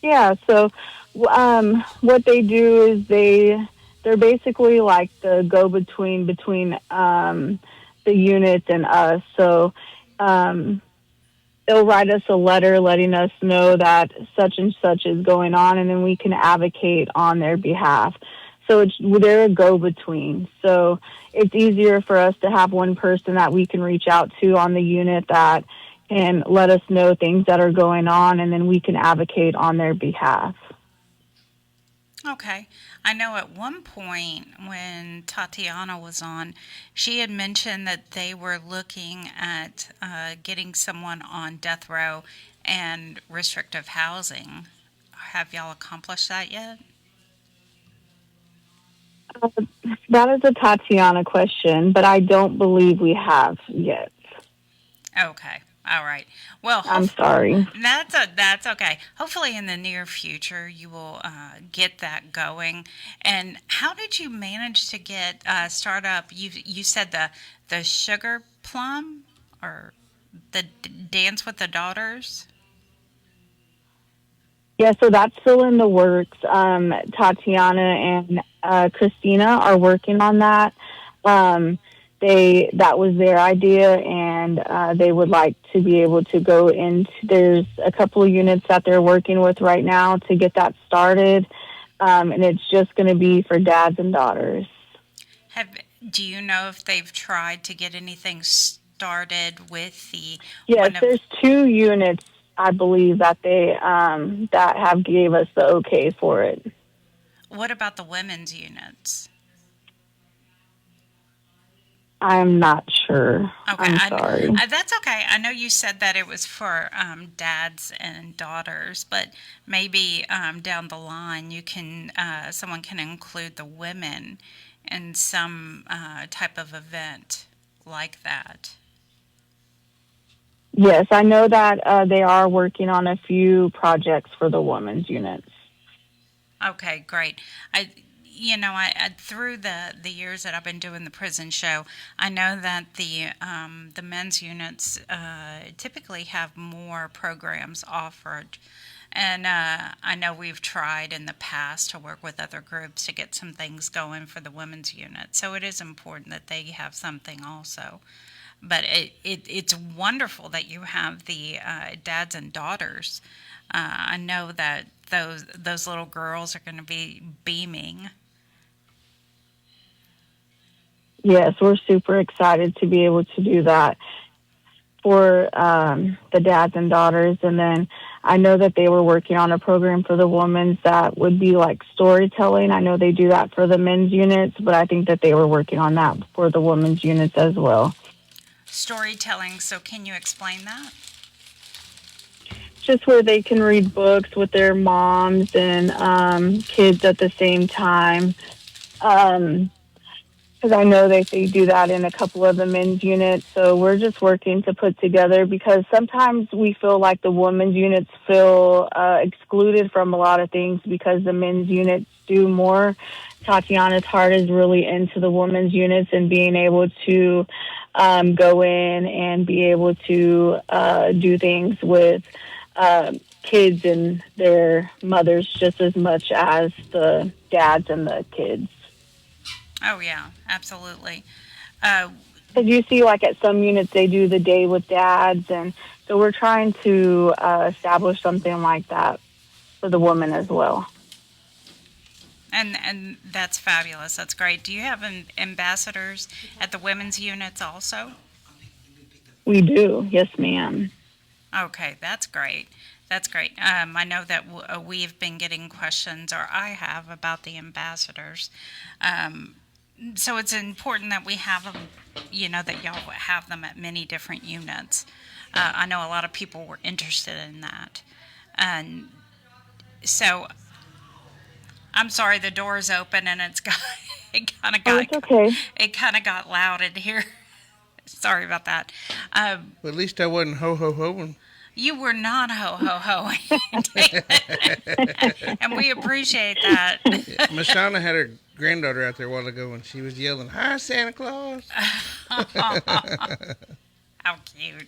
[SPEAKER 12] Yeah, so what they do is they're basically like the go-between between the units and us. So they'll write us a letter letting us know that such and such is going on, and then we can advocate on their behalf. So they're a go-between. So it's easier for us to have one person that we can reach out to on the unit that can let us know things that are going on, and then we can advocate on their behalf.
[SPEAKER 8] Okay. I know at one point when Tatiana was on, she had mentioned that they were looking at getting someone on death row and restrictive housing. Have y'all accomplished that yet?
[SPEAKER 12] That is a Tatiana question, but I don't believe we have yet.
[SPEAKER 8] Okay. All right. Well,
[SPEAKER 12] I'm sorry.
[SPEAKER 8] That's okay. Hopefully, in the near future, you will get that going. And how did you manage to get start up? You said the sugar plum or the dance with the daughters.
[SPEAKER 12] Yeah, so that's still in the works. Tatiana and Christina are working on that. That was their idea, and they would like to be able to go into. There's a couple of units that they're working with right now to get that started, and it's just going to be for dads and daughters.
[SPEAKER 8] Do you know if they've tried to get anything started with the?
[SPEAKER 12] Yes, there's 2 units, I believe, that they that have gave us the okay for it.
[SPEAKER 8] What about the women's units?
[SPEAKER 12] I'm not sure.
[SPEAKER 8] Okay,
[SPEAKER 12] I'm sorry.
[SPEAKER 8] That's okay. I know you said that it was for dads and daughters, but maybe down the line you can someone can include the women in some type of event like that.
[SPEAKER 12] Yes, I know that they are working on a few projects for the women's units.
[SPEAKER 8] Okay, great. I through the years that I've been doing the prison show, I know that the men's units typically have more programs offered, and I know we've tried in the past to work with other groups to get some things going for the women's unit. So it is important that they have something also. But it's wonderful that you have the dads and daughters. I know that those little girls are going to be beaming.
[SPEAKER 12] Yes, we're super excited to be able to do that for the dads and daughters. And then I know that they were working on a program for the women's that would be like storytelling. I know they do that for the men's units, but I think that they were working on that for the women's units as well.
[SPEAKER 8] Storytelling, so can you explain that?
[SPEAKER 12] Just where they can read books with their moms and kids at the same time. Because I know that they do that in a couple of the men's units. So we're just working to put together, because sometimes we feel like the women's units feel excluded from a lot of things because the men's units do more. Tatiana's heart is really into the women's units and being able to go in and be able to do things with kids and their mothers just as much as the dads and the kids.
[SPEAKER 8] Oh, yeah, absolutely.
[SPEAKER 12] Because you see, like, at some units, they do the day with dads, and so we're trying to establish something like that for the women as well.
[SPEAKER 8] And that's fabulous. That's great. Do you have ambassadors at the women's units also?
[SPEAKER 12] We do. Yes, ma'am.
[SPEAKER 8] Okay, that's great. That's great. I know that we've been getting questions, or I have, about the ambassadors. So it's important that we have them, that y'all have them at many different units. I know a lot of people were interested in that. And so I'm sorry, the door is open and it kind of got loud in here. Sorry about that.
[SPEAKER 9] Well, at least I wasn't ho-ho-hoing.
[SPEAKER 8] You were not ho-ho-hoing, and we appreciate that.
[SPEAKER 9] Mashona had her granddaughter out there a while ago, and she was yelling, "Hi, Santa Claus!"
[SPEAKER 8] How cute.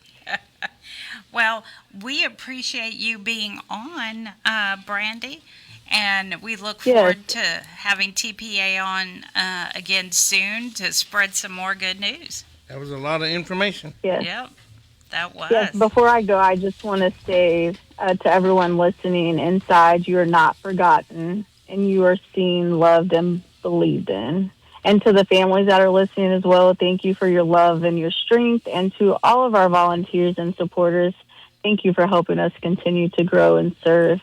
[SPEAKER 8] Well, we appreciate you being on, Brandy, and we look forward to having TPA on again soon to spread some more good news.
[SPEAKER 9] That was a lot of information.
[SPEAKER 12] Yes.
[SPEAKER 8] Yep, that was.
[SPEAKER 12] Yes, before I go, I just want to say to everyone listening inside, you are not forgotten, and you are seen, loved, and believed in. And to the families that are listening as well, thank you for your love and your strength. And to all of our volunteers and supporters, thank you for helping us continue to grow and serve.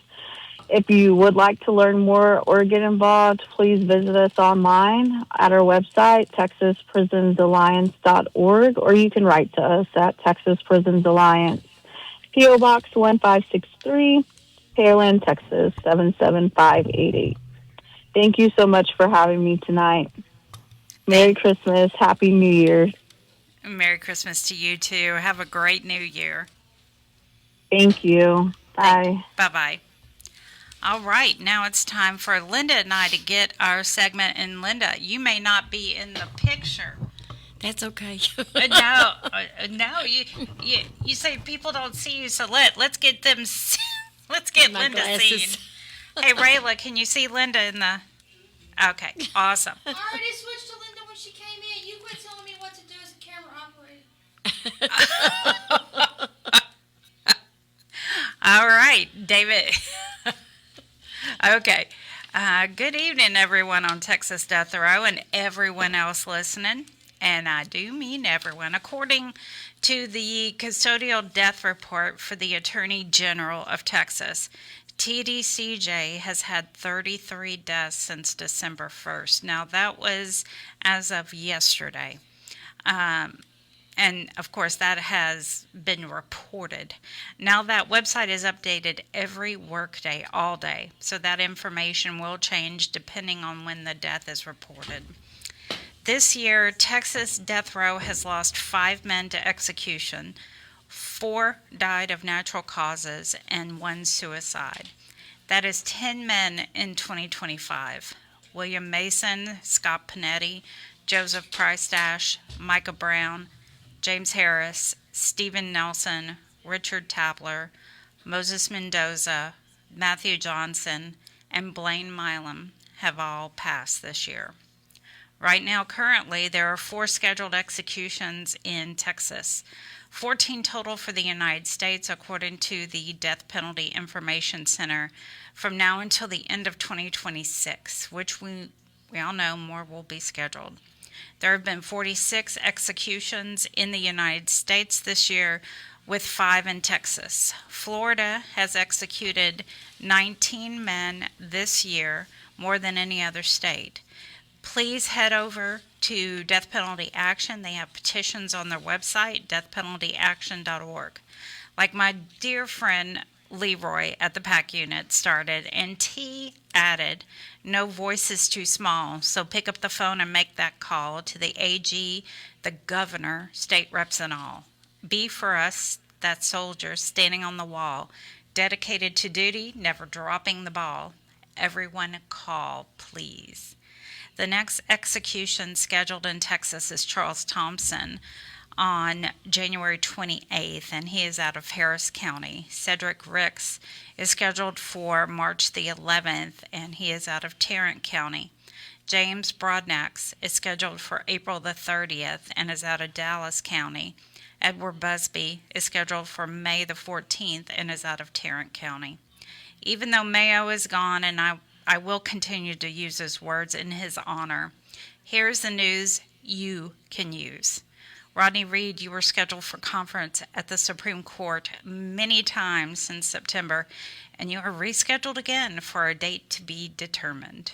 [SPEAKER 12] If you would like to learn more or get involved, please visit us online at our website, texasprisonsalliance.org, or you can write to us at Texas Prisons Alliance, P.O. Box 1563, Pearland, Texas 77588. Thank you so much for having me tonight. Merry Christmas. Happy New Year.
[SPEAKER 8] Merry Christmas to you, too. Have a great New Year.
[SPEAKER 12] Thank you. Bye.
[SPEAKER 8] Bye-bye. All right, now it's time for Linda and I to get our segment. And Linda, you may not be in the picture.
[SPEAKER 13] That's okay.
[SPEAKER 8] No, you say people don't see you, so let's get them. Let's get
[SPEAKER 13] My
[SPEAKER 8] Linda
[SPEAKER 13] glasses.
[SPEAKER 8] seen. Hey, Rayla, can you see Linda in the? Okay, awesome.
[SPEAKER 14] I already switched to Linda when she came in. You quit telling me what to do as a camera operator.
[SPEAKER 8] All right, David. Okay. Good evening, everyone on Texas Death Row and everyone else listening. And I do mean everyone. According to the custodial death report for the Attorney General of Texas, TDCJ has had 33 deaths since December 1st. Now, that was as of yesterday. And, of course, that has been reported. Now, that website is updated every workday, all day. So that information will change depending on when the death is reported. This year, Texas Death Row has lost 5 men to execution. 4 died of natural causes and 1 suicide. That is 10 men in 2025. William Mason, Scott Panetti, Joseph Price-Dash, Micah Brown, James Harris, Stephen Nelson, Richard Tabler, Moses Mendoza, Matthew Johnson, and Blaine Milam have all passed this year. Right now, currently, there are 4 scheduled executions in Texas, 14 total for the United States, according to the Death Penalty Information Center, from now until the end of 2026, which we all know more will be scheduled. There have been 46 executions in the United States this year, with 5 in Texas. Florida has executed 19 men this year, more than any other state. Please head over to Death Penalty Action. They have petitions on their website, deathpenaltyaction.org. Like my dear friend Leroy at the PAC unit started, and T added, no voice is too small, so pick up the phone and make that call to the AG, the governor, state reps and all. Be for us, that soldier standing on the wall, dedicated to duty, never dropping the ball. Everyone call, please. The next execution scheduled in Texas is Charles Thompson on January 28th, and he is out of Harris County. Cedric Ricks is scheduled for March the 11th, and he is out of Tarrant County. James Broadnax is scheduled for April the 30th and is out of Dallas County. Edward Busby is scheduled for May the 14th and is out of Tarrant County. Even though Mayo is gone, and I will continue to use his words in his honor, here's the news you can use. Rodney Reed, you were scheduled for conference at the Supreme Court many times since September, and you are rescheduled again for a date to be determined.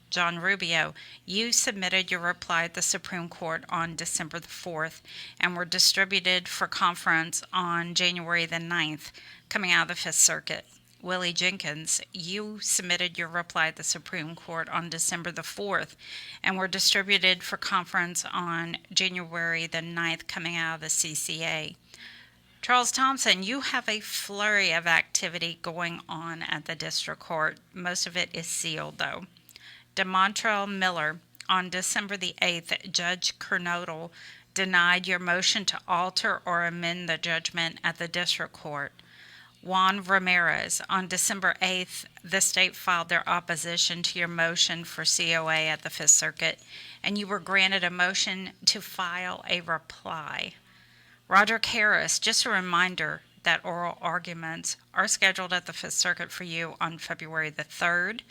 [SPEAKER 8] John Rubio, you submitted your reply at the Supreme Court on December the 4th and were distributed for conference on January the 9th, coming out of the Fifth Circuit. Willie Jenkins, you submitted your reply at the Supreme Court on December the 4th and were distributed for conference on January the 9th, coming out of the CCA. Charles Thompson, you have a flurry of activity going on at the District Court. Most of it is sealed, though. DeMontrell Miller, on December the 8th, Judge Kernodle denied your motion to alter or amend the judgment at the District Court. Juan Ramirez, on December 8th, the state filed their opposition to your motion for COA at the Fifth Circuit, and you were granted a motion to file a reply. Roderick Harris, just a reminder that oral arguments are scheduled at the Fifth Circuit for you on February the 3rd.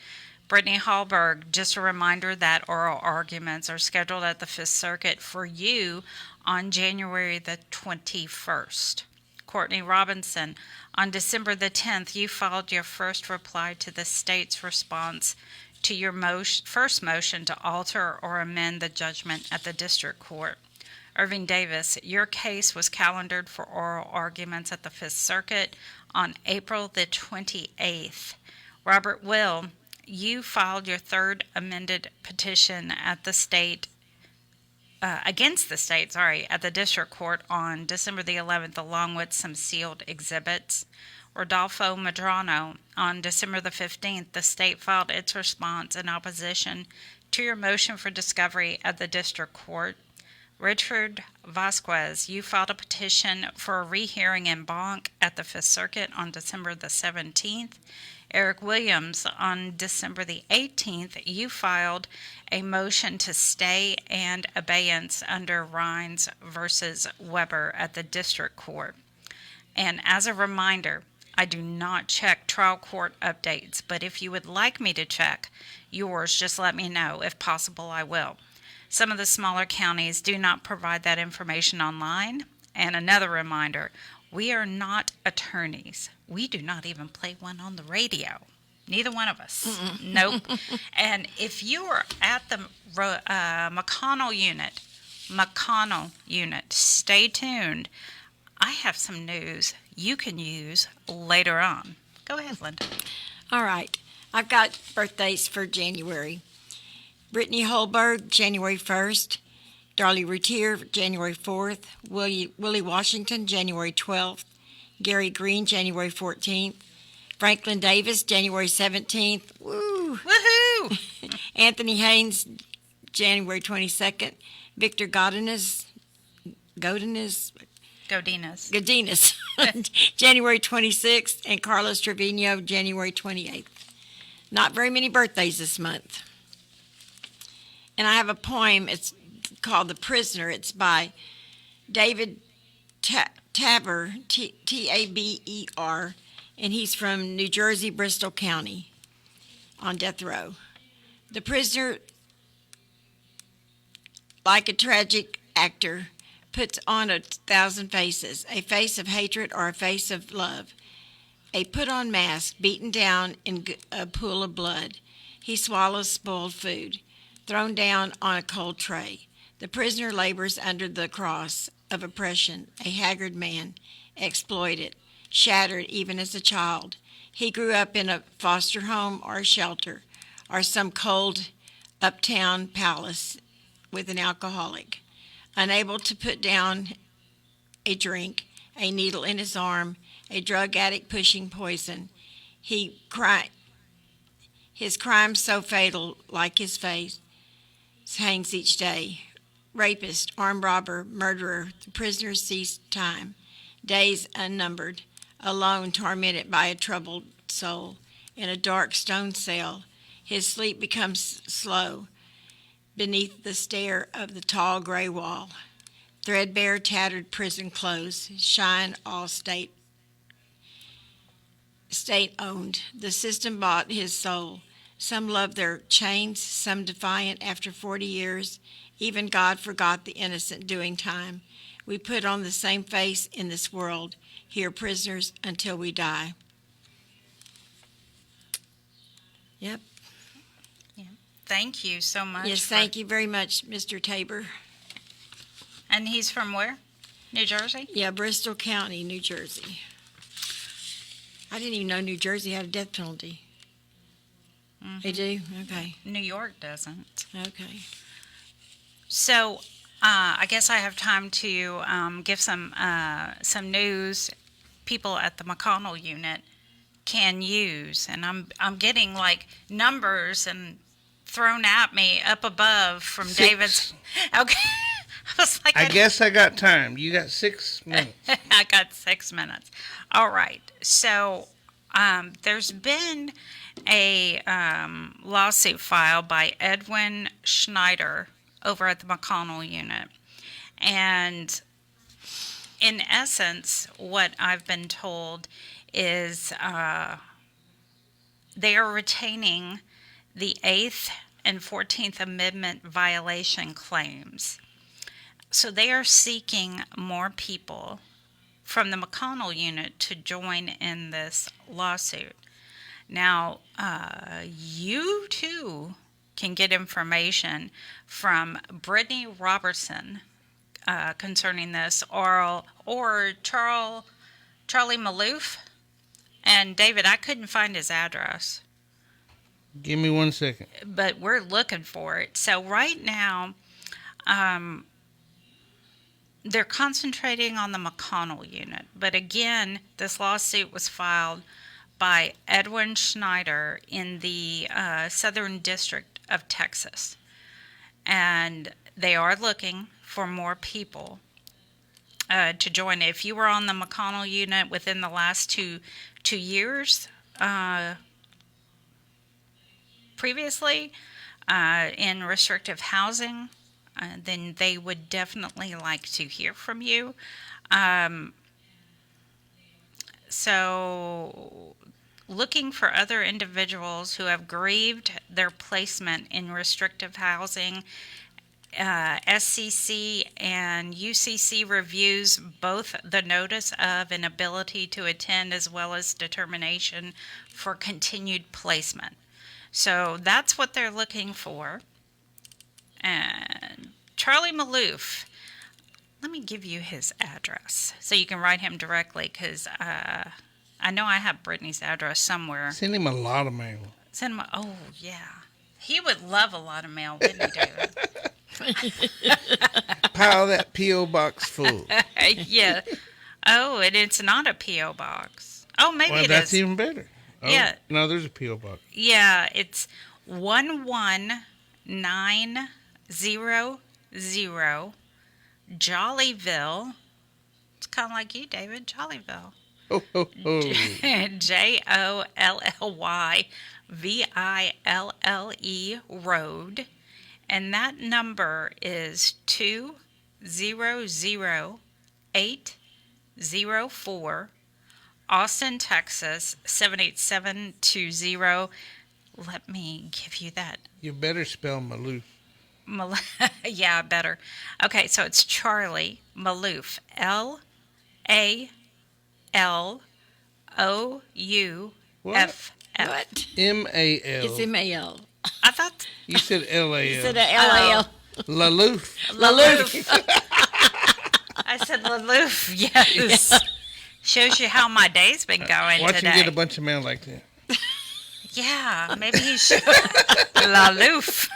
[SPEAKER 8] Brittany Hallberg, just a reminder that oral arguments are scheduled at the Fifth Circuit for you on January the 21st. Courtney Robinson, on December the 10th, you filed your first reply to the state's response to your first motion to alter or amend the judgment at the district court. Irving Davis, your case was calendared for oral arguments at the Fifth Circuit on April the 28th. Robert Will, you filed your third amended petition at the state against the state, at the district court on December the 11th, along with some sealed exhibits. Rodolfo Medrano, on December the 15th, the state filed its response in opposition to your motion for discovery at the district court. Richard Vasquez, you filed a petition for a rehearing en banc at the Fifth Circuit on December the 17th. Eric Williams, on December the 18th, you filed a motion to stay and abeyance under Rhines versus Weber at the district court. And as a reminder, I do not check trial court updates, but if you would like me to check yours, just let me know. If possible, I will. Some of the smaller counties do not provide that information online. And another reminder, we are not attorneys. We do not even play one on the radio. Neither one of us. Nope. And if you are at the McConnell unit, stay tuned. I have some news you can use later on. Go ahead, Linda.
[SPEAKER 13] All right. I've got birthdays for January. Brittany Holberg, January 1st. Darlie Routier, January 4th. Willie Washington, January 12th. Gary Green, January 14th. Franklin Davis, January 17th. Woo!
[SPEAKER 8] Woohoo!
[SPEAKER 13] Anthony Haynes, January 22nd. Victor Godinez, January 26th. And Carlos Trevino, January 28th. Not very many birthdays this month. And I have a poem. It's called The Prisoner. It's by David Taber, Taber, and he's from New Jersey, Bristol County, on death row. The prisoner, like a tragic actor, puts on 1,000 faces, a face of hatred or a face of love, a put-on mask, beaten down in a pool of blood. He swallows spoiled food, thrown down on a cold tray. The prisoner labors under the cross of oppression, a haggard man, exploited, shattered even as a child. He grew up in a foster home or a shelter or some cold uptown palace with an alcoholic. Unable to put down a drink, a needle in his arm, a drug addict pushing poison. His crime so fatal, like his face, hangs each day. Rapist, armed robber, murderer, the prisoner sees time. Days unnumbered, alone, tormented by a troubled soul. In a dark stone cell, his sleep becomes slow beneath the stare of the tall gray wall. Threadbare, tattered prison clothes shine all state-owned. The system bought his soul. Some love their chains, some defiant after 40 years. Even God forgot the innocent doing time. We put on the same face in this world, here prisoners until we die. Yep.
[SPEAKER 8] Yeah. Thank you so much.
[SPEAKER 13] Yes, thank you very much, Mr. Tabor.
[SPEAKER 8] And he's from where? New Jersey?
[SPEAKER 13] Yeah, Bristol County, New Jersey. I didn't even know New Jersey had a death penalty. Mm-hmm. They do? Okay.
[SPEAKER 8] New York doesn't.
[SPEAKER 13] Okay.
[SPEAKER 8] So, I guess I have time to give some news people at the McConnell unit can use, and I'm getting like numbers and thrown at me up above from
[SPEAKER 9] 6.
[SPEAKER 8] David's. Okay, I was like,
[SPEAKER 9] I guess I got time. You got 6 minutes.
[SPEAKER 8] I got 6 minutes. All right. So, there's been a lawsuit filed by Edwin Schneider over at the McConnell unit. And in essence, what I've been told is they are retaining the 8th and 14th Amendment violation claims. So they are seeking more people from the McConnell unit to join in this lawsuit. Now, you too can get information from Brittany Robertson concerning this, or Charlie Maloof. And David, I couldn't find his address.
[SPEAKER 9] Give me 1 second.
[SPEAKER 8] But we're looking for it. So right now, they're concentrating on the McConnell unit. But again, this lawsuit was filed by Edwin Schneider in the Southern District of Texas. And they are looking for more people to join. If you were on the McConnell unit within the last two years previously in restrictive housing, then they would definitely like to hear from you. So looking for other individuals who have grieved their placement in restrictive housing. SCC and UCC reviews both the notice of inability to attend as well as determination for continued placement. So that's what they're looking for. And Charlie Maloof, let me give you his address so you can write him directly, because I know I have Brittany's address somewhere.
[SPEAKER 9] Send him a lot of mail.
[SPEAKER 8] Send him, oh yeah. He would love a lot of mail, wouldn't he, David?
[SPEAKER 9] Pile that P.O. box full.
[SPEAKER 8] Yeah. Oh, and it's not a P.O. box. Oh, maybe it is.
[SPEAKER 9] Well, that's even better. Oh,
[SPEAKER 8] yeah.
[SPEAKER 9] No, there's a P.O. box.
[SPEAKER 8] Yeah, it's 11900 Jollyville. It's kind of like you, David. Jollyville.
[SPEAKER 9] Oh, oh, oh.
[SPEAKER 8] JOLLYVILLE Road. And that number is 200804, Austin, Texas, 78720. Let me give you that.
[SPEAKER 9] You better spell Maloof.
[SPEAKER 8] Yeah, better. Okay, so it's Charlie Maloof. LALOUFF.
[SPEAKER 13] What?
[SPEAKER 9] M-A-L.
[SPEAKER 13] It's M-A-L.
[SPEAKER 8] I thought
[SPEAKER 9] you said L-A-L.
[SPEAKER 13] You said L-A-L.
[SPEAKER 9] Laloof.
[SPEAKER 8] Laloof. I said Laloof, yes. Yeah. Shows you how my day's been going
[SPEAKER 9] Watch
[SPEAKER 8] today.
[SPEAKER 9] him get a bunch of mail like that.
[SPEAKER 8] Yeah, maybe he should. Laloof.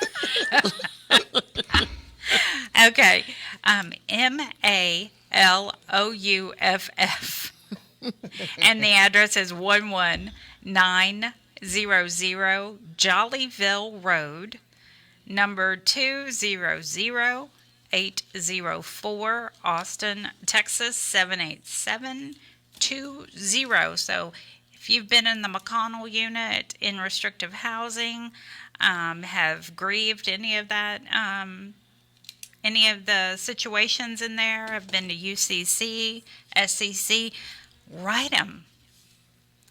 [SPEAKER 8] Okay. MALOUFF. And the address is 11900 Jollyville Road, number 200804, Austin, Texas, 78720. So if you've been in the McConnell unit in restrictive housing, have grieved any of that, any of the situations in there, have been to UCC, SCC, write them.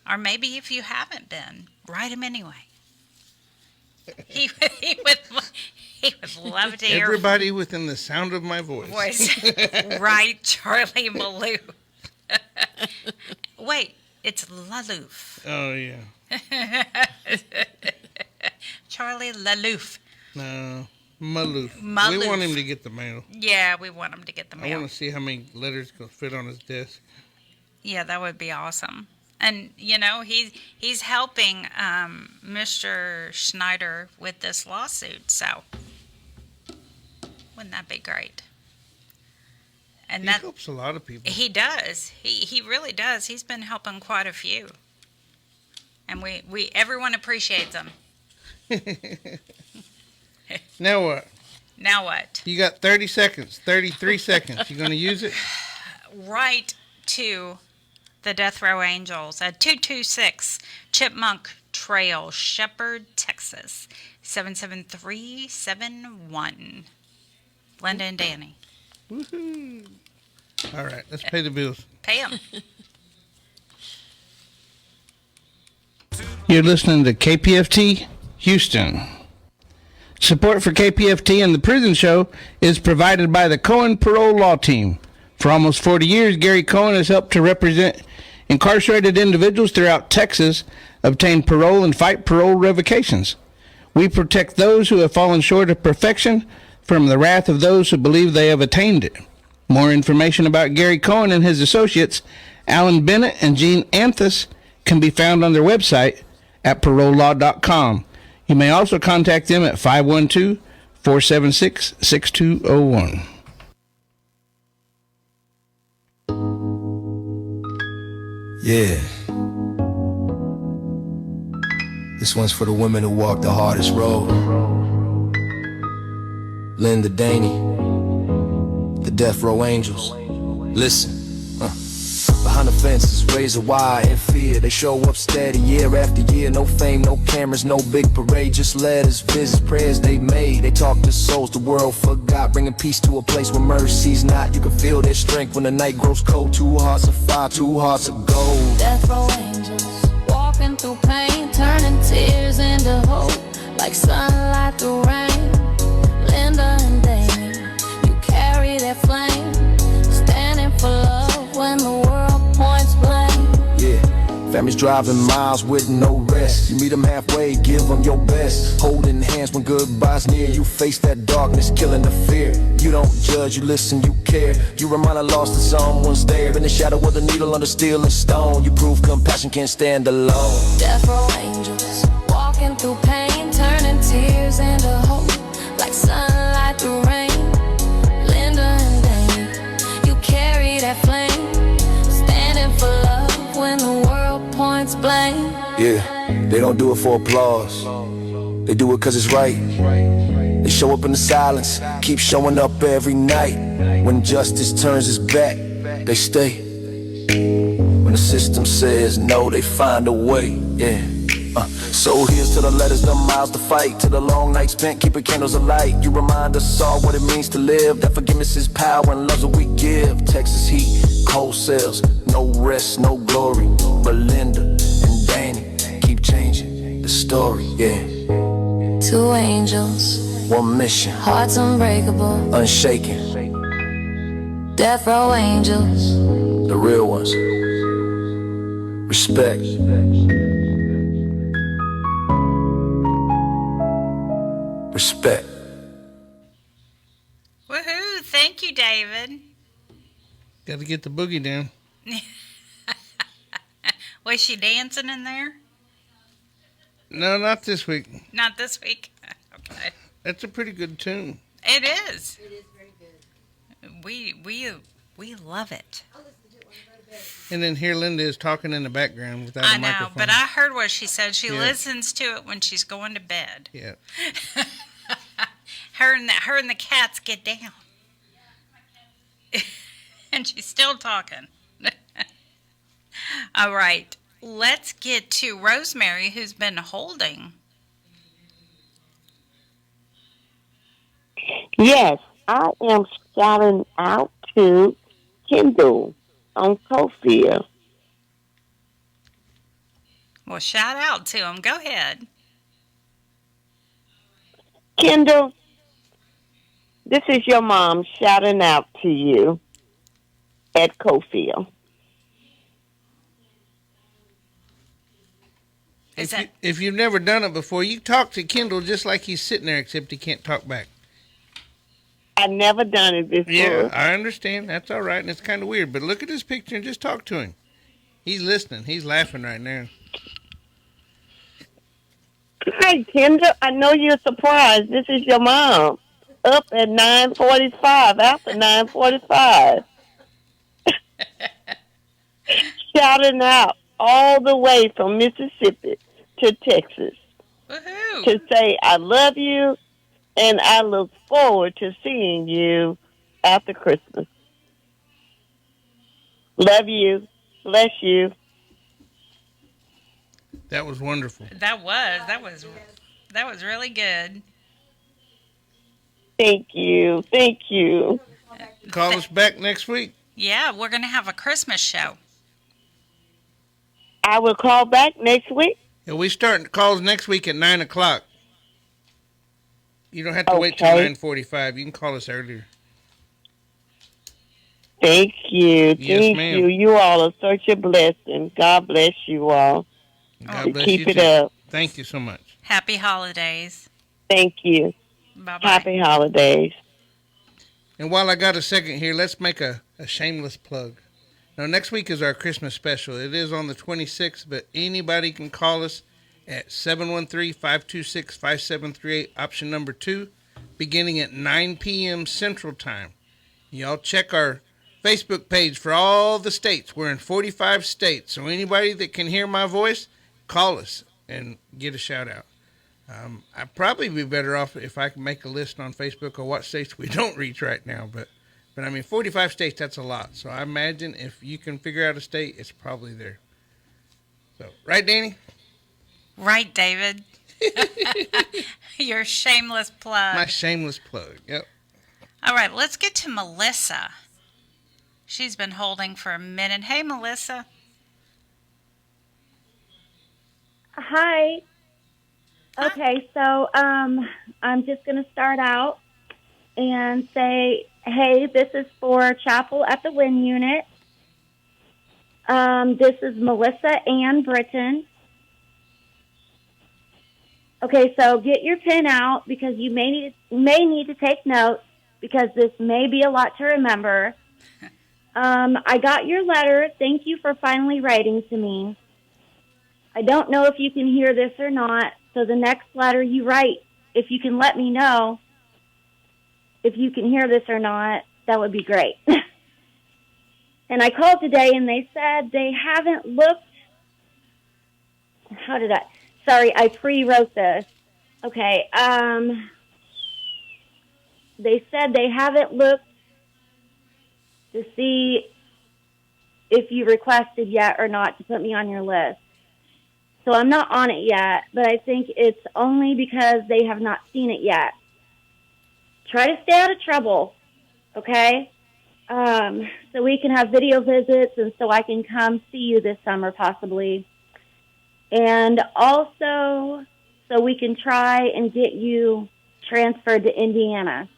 [SPEAKER 8] Or maybe if you haven't been, write him anyway. He would love to hear.
[SPEAKER 9] Everybody within the sound of my voice.
[SPEAKER 8] Write Charlie Maloof. Wait, it's Laloof.
[SPEAKER 9] Oh, yeah.
[SPEAKER 8] Charlie Laloof.
[SPEAKER 9] No, Maloof.
[SPEAKER 8] Maloof.
[SPEAKER 9] We want him to get the mail.
[SPEAKER 8] Yeah, we want him to get the mail.
[SPEAKER 9] I want to see how many letters can fit on his desk.
[SPEAKER 8] Yeah, that would be awesome. And, you know, he's helping Mr. Schneider with this lawsuit, so wouldn't that be great? And
[SPEAKER 9] he helps a lot of people.
[SPEAKER 8] He does. He really does. He's been helping quite a few. And we everyone appreciates him.
[SPEAKER 9] Now what?
[SPEAKER 8] Now what?
[SPEAKER 9] You got 30 seconds, 33 seconds. You going to use it?
[SPEAKER 8] Right to the Death Row Angels at 226 Chipmunk Trail, Shepherd, Texas, 77371. Linda and Danny.
[SPEAKER 9] Woohoo. All right, let's pay the bills.
[SPEAKER 8] Pay them.
[SPEAKER 9] You're listening to KPFT, Houston. Support for KPFT and the Prison Show is provided by the Cohen Parole Law Team. For almost 40 years, Gary Cohen has helped to represent incarcerated individuals throughout Texas obtain parole and fight parole revocations. We protect those who have fallen short of perfection from the wrath of those who believe they have attained it. More information about Gary Cohen and his associates, Alan Bennett and Gene Anthus, can be found on their website at parolelaw.com. You may also contact them at 512-476-6201.
[SPEAKER 15] Yeah. This one's for the women who walk the hardest road. Linda Daney, the Death Row Angels. Listen. Behind the fences, razor wire and fear. They show up steady year after year. No fame, no cameras, no big parade. Just letters, visits, prayers they made. They talk to souls the world forgot, bringing peace to a place where mercy's not. You can feel their strength when the night grows cold. 2 hearts of fire, 2 hearts of gold.
[SPEAKER 16] Death row angels, walking through pain, turning tears into hope, like sunlight through rain. Linda and Danny, you carry that flame, standing for love when the world points blame.
[SPEAKER 15] Yeah, families driving miles with no rest. You meet them halfway, give them your best. Holding hands when goodbye's near. You face that darkness, killing the fear. You don't judge, you listen, you care. You remind a lost that someone's there. In the shadow of the needle under steel and stone. You prove compassion can't stand alone.
[SPEAKER 16] Death row angels, walking through pain, turning tears into hope, like sunlight through rain. Linda and Danny, you carry that flame, standing for love when the world points blame.
[SPEAKER 15] Yeah, they don't do it for applause. They do it cause it's right. They show up in the silence, keep showing up every night. When justice turns its back, they stay. When the system says no, they find a way. Yeah. So here's to the letters, the miles to fight, to the long nights spent keeping candles alight. You remind us all what it means to live, that forgiveness is power and love's what we give. Texas heat, cold cells, no rest, no glory. But Linda and Danny keep changing the story, yeah.
[SPEAKER 16] 2 angels,
[SPEAKER 15] one mission,
[SPEAKER 16] hearts unbreakable,
[SPEAKER 15] unshaken.
[SPEAKER 16] Death row angels,
[SPEAKER 15] the real ones. Respect. Respect.
[SPEAKER 8] Woohoo! Thank you, David.
[SPEAKER 9] Got to get the boogie down.
[SPEAKER 8] Was she dancing in there?
[SPEAKER 9] No, not this week.
[SPEAKER 8] Not this week. Okay.
[SPEAKER 9] That's a pretty good tune.
[SPEAKER 8] It is. It is very good. We love it.
[SPEAKER 9] And then here Linda is talking in the background without a microphone.
[SPEAKER 8] I know, but I heard what she said. She listens to it when she's going to bed.
[SPEAKER 9] Yeah.
[SPEAKER 8] Her and the cats get down. And she's still talking. All right. Let's get to Rosemary, who's been holding.
[SPEAKER 17] Yes, I am shouting out to Kendall on Cofield.
[SPEAKER 8] Well, shout out to him. Go ahead.
[SPEAKER 17] Kendall, this is your mom shouting out to you at Cofield.
[SPEAKER 9] If you've never done it before, you talk to Kendall just like he's sitting there, except he can't talk back.
[SPEAKER 17] I've never done it before.
[SPEAKER 9] Yeah, I understand. That's all right, and it's kind of weird. But look at his picture and just talk to him. He's listening. He's laughing right now.
[SPEAKER 17] Hi, Kendall. I know you're surprised. This is your mom. Up at 9:45, after 9:45. Shouting out all the way from Mississippi to Texas.
[SPEAKER 8] Woohoo!
[SPEAKER 17] To say I love you and I look forward to seeing you after Christmas. Love you. Bless you.
[SPEAKER 9] That was wonderful.
[SPEAKER 8] That was really good.
[SPEAKER 17] Thank you. Thank you.
[SPEAKER 9] Call us back next week.
[SPEAKER 8] Yeah, we're going to have a Christmas show.
[SPEAKER 17] I will call back next week.
[SPEAKER 9] Yeah, we start calls next week at 9 o'clock. You don't have to wait till
[SPEAKER 17] Okay.
[SPEAKER 9] 9:45. You can call us earlier.
[SPEAKER 17] Thank you.
[SPEAKER 9] Yes,
[SPEAKER 17] Thank
[SPEAKER 9] ma'am.
[SPEAKER 17] you. You all are such a blessing. God bless you all.
[SPEAKER 9] God bless
[SPEAKER 17] Keep
[SPEAKER 9] you
[SPEAKER 17] it
[SPEAKER 9] too.
[SPEAKER 17] up.
[SPEAKER 9] Thank you so much.
[SPEAKER 8] Happy holidays.
[SPEAKER 17] Thank you.
[SPEAKER 8] Bye-bye.
[SPEAKER 17] Happy holidays.
[SPEAKER 9] And while I got a second here, let's make a shameless plug. Now, next week is our Christmas special. It is on the 26th, but anybody can call us at 713-526-5738, option number 2, beginning at 9 p.m. Central Time. Y'all check our Facebook page for all the states. We're in 45 states, so anybody that can hear my voice, call us and get a shout out. I'd probably be better off if I can make a list on Facebook of what states we don't reach right now, but I mean, 45 states, that's a lot. So I imagine if you can figure out a state, it's probably there. So, right, Danny?
[SPEAKER 8] Right, David. Your shameless plug.
[SPEAKER 9] My shameless plug, yep.
[SPEAKER 8] All right, let's get to Melissa. She's been holding for a minute. Hey, Melissa.
[SPEAKER 18] Hi. Okay, so I'm just going to start out and say, hey, this is for Chapel at the Win Unit. This is Melissa Ann Britton. Okay, so get your pen out because you may need to take notes because this may be a lot to remember. I got your letter. Thank you for finally writing to me. I don't know if you can hear this or not, so the next letter you write, if you can let me know if you can hear this or not, that would be great. And I called today and they said they haven't looked. Sorry, I pre-wrote this. Okay. They said they haven't looked to see if you requested yet or not to put me on your list. So I'm not on it yet, but I think it's only because they have not seen it yet. Try to stay out of trouble, okay? So we can have video visits and so I can come see you this summer possibly. And also so we can try and get you transferred to Indiana.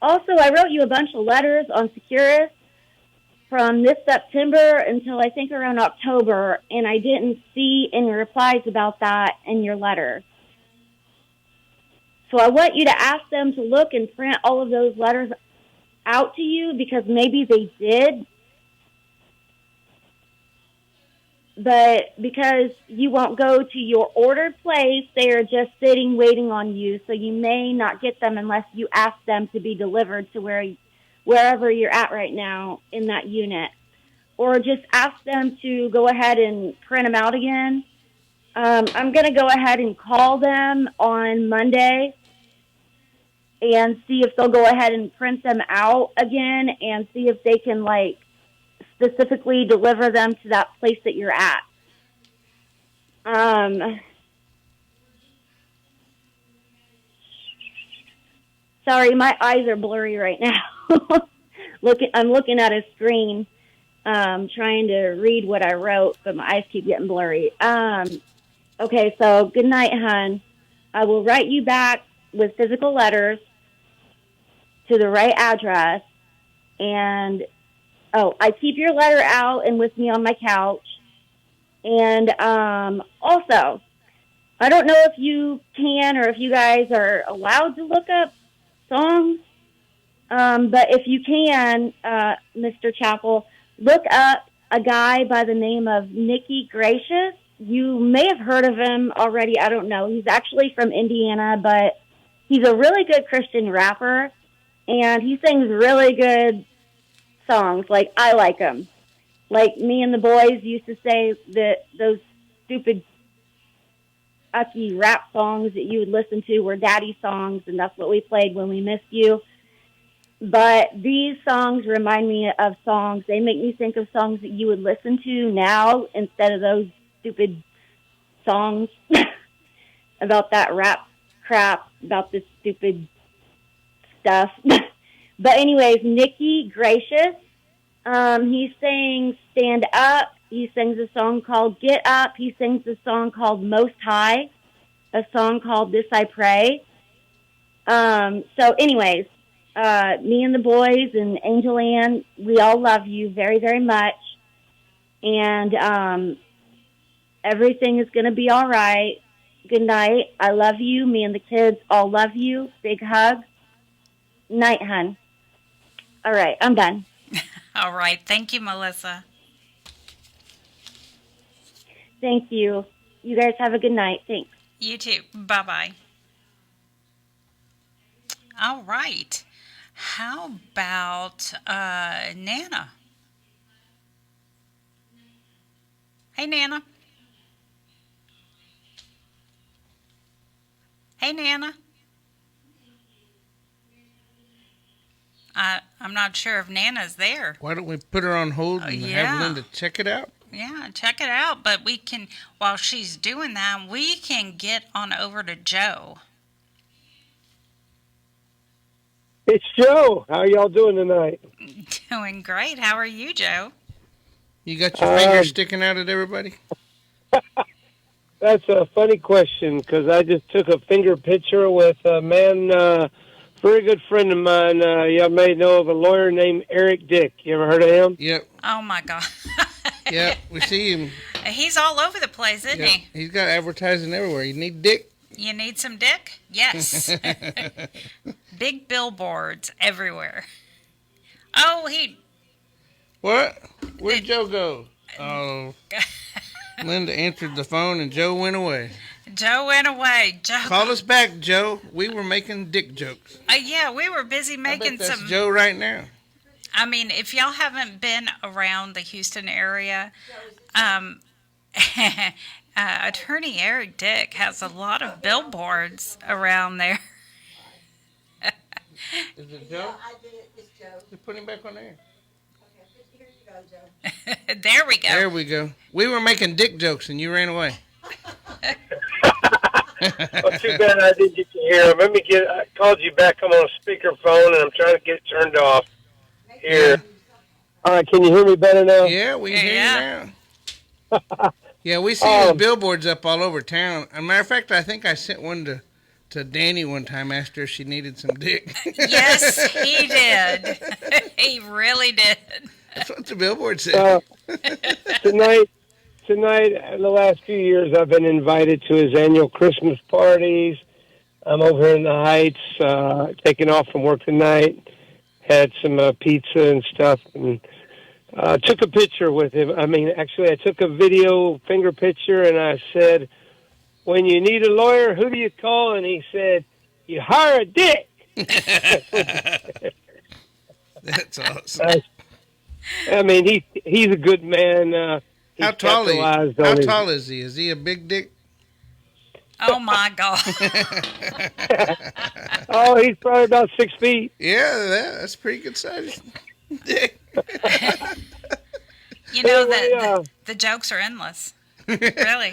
[SPEAKER 18] Also, I wrote you a bunch of letters on Securus from this September until I think around October, and I didn't see any replies about that in your letter. So I want you to ask them to look and print all of those letters out to you because maybe they did. But because you won't go to your ordered place, they are just sitting waiting on you. So you may not get them unless you ask them to be delivered to wherever you're at right now in that unit. Or just ask them to go ahead and print them out again. I'm going to go ahead and call them on Monday and see if they'll go ahead and print them out again and see if they can, specifically deliver them to that place that you're at. Sorry, my eyes are blurry right now. I'm looking at a screen, trying to read what I wrote, but my eyes keep getting blurry. Okay, so good night, hon. I will write you back with physical letters to the right address. And, I keep your letter out and with me on my couch. And also, I don't know if you can or if you guys are allowed to look up songs. But if you can, Mr. Chappell, look up a guy by the name of Nicky Gracious. You may have heard of him already. I don't know. He's actually from Indiana, but he's a really good Christian rapper, and he sings really good songs. I like him. Me and the boys used to say that those stupid ucky rap songs that you would listen to were daddy songs, and that's what we played when we missed you. But these songs remind me of songs. They make me think of songs that you would listen to now instead of those stupid songs about that rap crap, about this stupid stuff. But anyways, Nicky Gracious, he sings Stand Up, He sings a song called Get Up. He sings a song called Most High, a song called This I Pray. So anyways, me and the boys and Angel Ann, we all love you very, very much. And everything is going to be all right. Good night. I love you. Me and the kids all love you. Big hug. Night, hun. All right, I'm done.
[SPEAKER 8] All right. Thank you, Melissa.
[SPEAKER 18] Thank you. You guys have a good night. Thanks.
[SPEAKER 8] You too. Bye-bye. All right. How about Nana? Hey, Nana. Hey, Nana. I'm not sure if Nana's there.
[SPEAKER 9] Why don't we put her on hold and have Linda check it out?
[SPEAKER 8] Yeah, check it out. But we can, while she's doing that, we can get on over to Joe.
[SPEAKER 19] It's Joe. How y'all doing tonight?
[SPEAKER 8] Doing great. How are you, Joe?
[SPEAKER 9] You got your finger sticking out at everybody?
[SPEAKER 19] That's a funny question because I just took a finger picture with a man, very good friend of mine. Y'all may know of a lawyer named Eric Dick. You ever heard of him?
[SPEAKER 9] Yep.
[SPEAKER 8] Oh, my God.
[SPEAKER 9] Yeah, we see him.
[SPEAKER 8] He's all over the place, isn't he?
[SPEAKER 9] He's got advertising everywhere. You need Dick?
[SPEAKER 8] You need some dick? Yes. Big billboards everywhere. Oh,
[SPEAKER 9] What? Where'd Joe go? Oh. Linda answered the phone and Joe went away.
[SPEAKER 8] Joe went away. Joe.
[SPEAKER 9] Call us back, Joe. We were making dick jokes.
[SPEAKER 8] Yeah, we were busy making
[SPEAKER 9] that's
[SPEAKER 8] some.
[SPEAKER 9] Joe right now.
[SPEAKER 8] I mean, if y'all haven't been around the Houston area, Attorney Eric Dick has a lot of billboards around there.
[SPEAKER 9] Is it Joe? I did it. It's Joe. Just put him back on there. Okay, here you go, Joe.
[SPEAKER 8] There we go.
[SPEAKER 9] There we go. We were making dick jokes and you ran away.
[SPEAKER 19] Well, too bad I didn't get to hear him. I called you back. I'm on a speakerphone and I'm trying to get it turned off here. All right, can you hear me better now?
[SPEAKER 9] Yeah, we hear you now. Yeah, we see his billboards up all over town. As a matter of fact, I think I sent one to Danny one time, asked her if she needed some dick.
[SPEAKER 8] Yes, he did. He really did.
[SPEAKER 9] That's what the billboard said.
[SPEAKER 19] Tonight, the last few years, I've been invited to his annual Christmas parties. I'm over in the Heights, taking off from work tonight. Had some pizza and stuff, and took a picture with him. I mean, actually, I took a video finger picture, and I said, when you need a lawyer, who do you call? And he said, you hire a dick.
[SPEAKER 9] That's awesome.
[SPEAKER 19] I mean, he's a good man.
[SPEAKER 9] How tall is he? Is he a big dick?
[SPEAKER 8] Oh, my God.
[SPEAKER 19] Oh, he's probably about 6 feet.
[SPEAKER 9] Yeah, that's pretty good size dick.
[SPEAKER 8] You know, the jokes are endless. Really.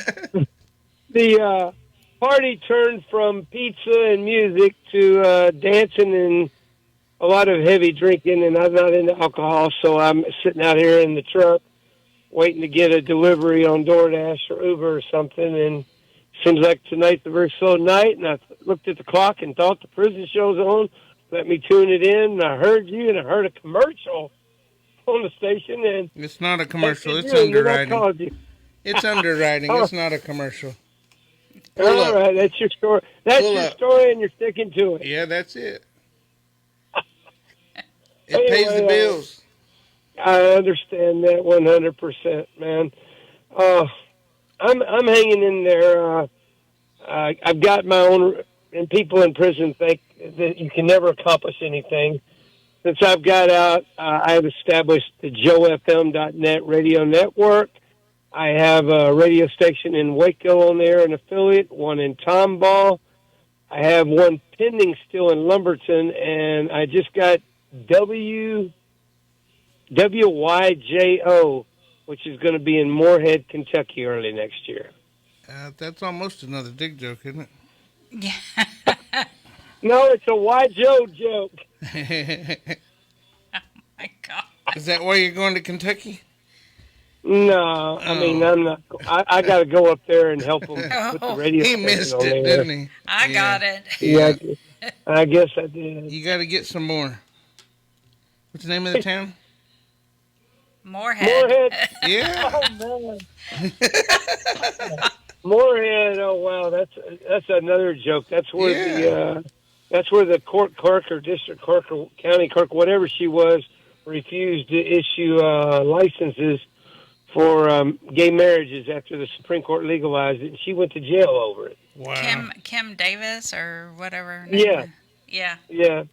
[SPEAKER 19] The party turned from pizza and music to dancing and a lot of heavy drinking, and I'm not into alcohol, so I'm sitting out here in the truck waiting to get a delivery on DoorDash or Uber or something, and seems like tonight's a very slow night, and I looked at the clock and thought the prison show's on. Let me tune it in, and I heard you, and I heard a commercial on the station. And
[SPEAKER 9] it's not a commercial. It's underwriting. It's underwriting. It's not a commercial.
[SPEAKER 19] All right, that's your story. That's your story, and you're sticking to it.
[SPEAKER 9] Yeah, that's it. It pays the bills.
[SPEAKER 19] I understand that 100%, man. I'm hanging in there. I've got my own, and people in prison think that you can never accomplish anything. Since I've got out, I've established the joefm.net radio network. I have a radio station in Waco on there, an affiliate, one in Tomball. I have one pending still in Lumberton, and I just got WYJO, which is going to be in Moorhead, Kentucky early next year.
[SPEAKER 9] That's almost another dick joke, isn't it?
[SPEAKER 8] Yeah.
[SPEAKER 19] No, it's a YJO joke.
[SPEAKER 8] Oh, my God.
[SPEAKER 9] Is that why you're going to Kentucky?
[SPEAKER 19] No, I mean, I'm not. I got to go up there and help them put the radio
[SPEAKER 9] He
[SPEAKER 19] station
[SPEAKER 9] missed
[SPEAKER 19] on
[SPEAKER 9] it,
[SPEAKER 19] there.
[SPEAKER 9] didn't he?
[SPEAKER 8] I got it.
[SPEAKER 19] Yeah, I guess I did.
[SPEAKER 9] You got to get some more. What's the name of the town?
[SPEAKER 8] Moorhead.
[SPEAKER 19] Moorhead.
[SPEAKER 9] Yeah.
[SPEAKER 19] Oh, man. Moorhead. Oh, wow. That's another joke. That's where the court clerk or district clerk or county clerk, whatever she was, refused to issue licenses for gay marriages after the Supreme Court legalized it, and she went to jail over it.
[SPEAKER 9] Wow.
[SPEAKER 8] Kim Davis or whatever.
[SPEAKER 19] Yeah.
[SPEAKER 8] Yeah.
[SPEAKER 19] Yeah.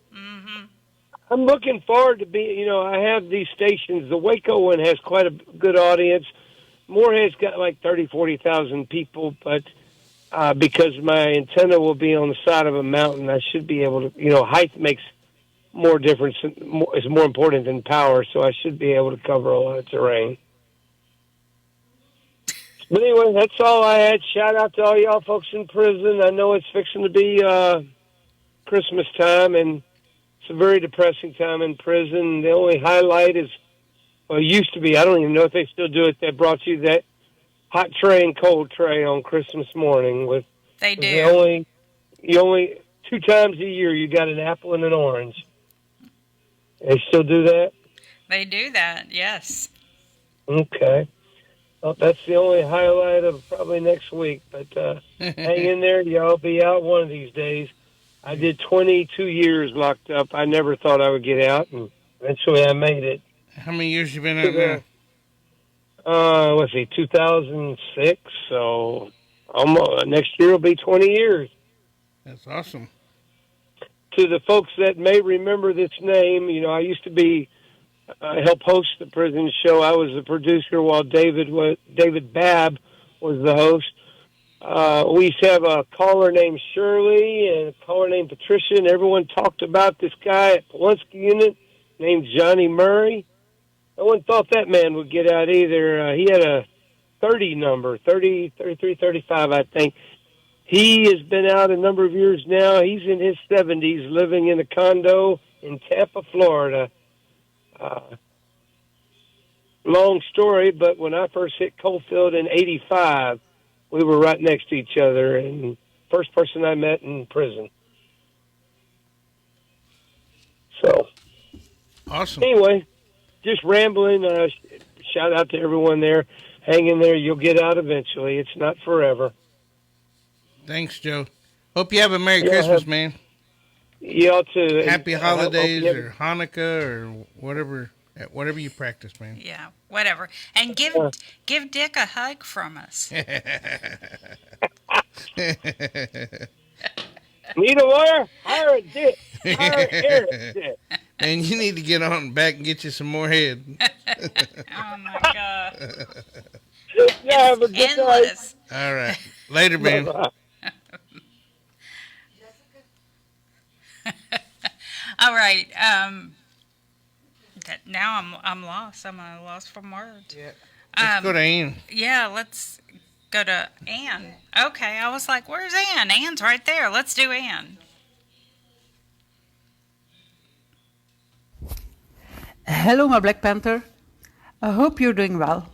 [SPEAKER 19] I'm looking forward to I have these stations. The Waco one has quite a good audience. Moorhead's got like 40,000 people, but because my antenna will be on the side of a mountain, I should be able to, height makes more difference, is more important than power, so I should be able to cover a lot of terrain. But anyway, that's all I had. Shout out to all y'all folks in prison. I know it's fixing to be Christmas time, and it's a very depressing time in prison. The only highlight is, well, it used to be, I don't even know if they still do it, they brought you that hot tray and cold tray on Christmas morning.
[SPEAKER 8] They do.
[SPEAKER 19] You only 2 times a year you got an apple and an orange. They still do that?
[SPEAKER 8] They do that, yes.
[SPEAKER 19] Okay. Well, that's the only highlight of probably next week. But hang in there. Y'all be out one of these days. I did 22 years locked up. I never thought I would get out, and eventually I made it.
[SPEAKER 9] How many years you been out now?
[SPEAKER 19] Let's see, 2006. So almost next year will be 20 years.
[SPEAKER 9] That's awesome.
[SPEAKER 19] To the folks that may remember this name, I used to help host the prison show. I was the producer while David Babb was the host. We used to have a caller named Shirley and a caller named Patricia, and everyone talked about this guy at Pulaski Unit named Johnny Murray. No one thought that man would get out either. He had a 30 number, 30, 33, 35, I think. He has been out a number of years now. He's in his 70s, living in a condo in Tampa, Florida. Long story, but when I first hit Coalfield in 85, we were right next to each other, and first person I met in prison. So,
[SPEAKER 9] awesome.
[SPEAKER 19] Anyway, just rambling. Shout out to everyone there. Hang in there. You'll get out eventually. It's not forever.
[SPEAKER 9] Thanks, Joe. Hope you have a Merry Christmas, man.
[SPEAKER 19] Y'all too.
[SPEAKER 9] Happy holidays or Hanukkah or whatever you practice, man.
[SPEAKER 8] Yeah, whatever. And give Dick a hug from us.
[SPEAKER 19] Need a lawyer? Hire a Dick. Hire Eric Dick.
[SPEAKER 9] And you need to get on back and get you some more head.
[SPEAKER 8] Oh, my God.
[SPEAKER 19] Yeah, have a good
[SPEAKER 8] Endless.
[SPEAKER 9] All right. Later, man.
[SPEAKER 19] Bye-bye.
[SPEAKER 8] All right. Now I'm lost. I'm lost for words.
[SPEAKER 9] Yeah. Let's go to Ann.
[SPEAKER 8] Yeah, let's go to Ann. Okay, I was like, where's Ann? Ann's right there. Let's do Ann.
[SPEAKER 20] Hello, my Black Panther. I hope you're doing well.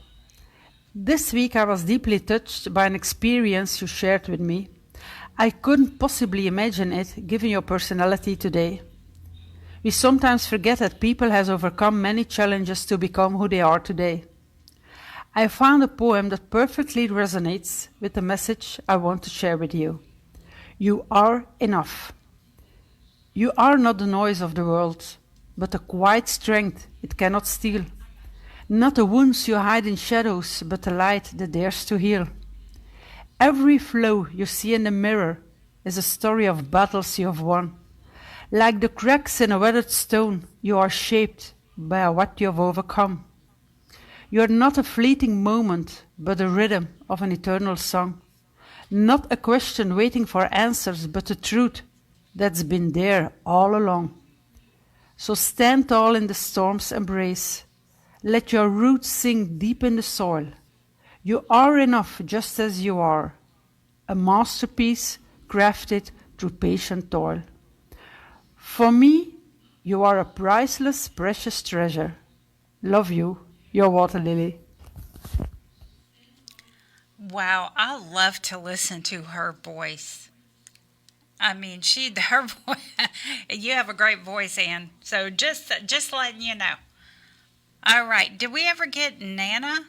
[SPEAKER 20] This week I was deeply touched by an experience you shared with me. I couldn't possibly imagine it given your personality today. We sometimes forget that people has overcome many challenges to become who they are today. I found a poem that perfectly resonates with the message I want to share with you. You are enough. You are not the noise of the world, but a quiet strength it cannot steal. Not the wounds you hide in shadows, but the light that dares to heal. Every flaw you see in the mirror is a story of battles you have won. Like the cracks in a weathered stone, you are shaped by what you have overcome. You are not a fleeting moment, but the rhythm of an eternal song. Not a question waiting for answers, but the truth that's been there all along. So stand tall in the storm's embrace. Let your roots sink deep in the soil. You are enough just as you are, a masterpiece crafted through patient toil. For me, you are a priceless, precious treasure. Love you, your water lily.
[SPEAKER 8] Wow, I love to listen to her voice. I mean, her voice. You have a great voice, Ann. So just letting you know. All right. Did we ever get Nana?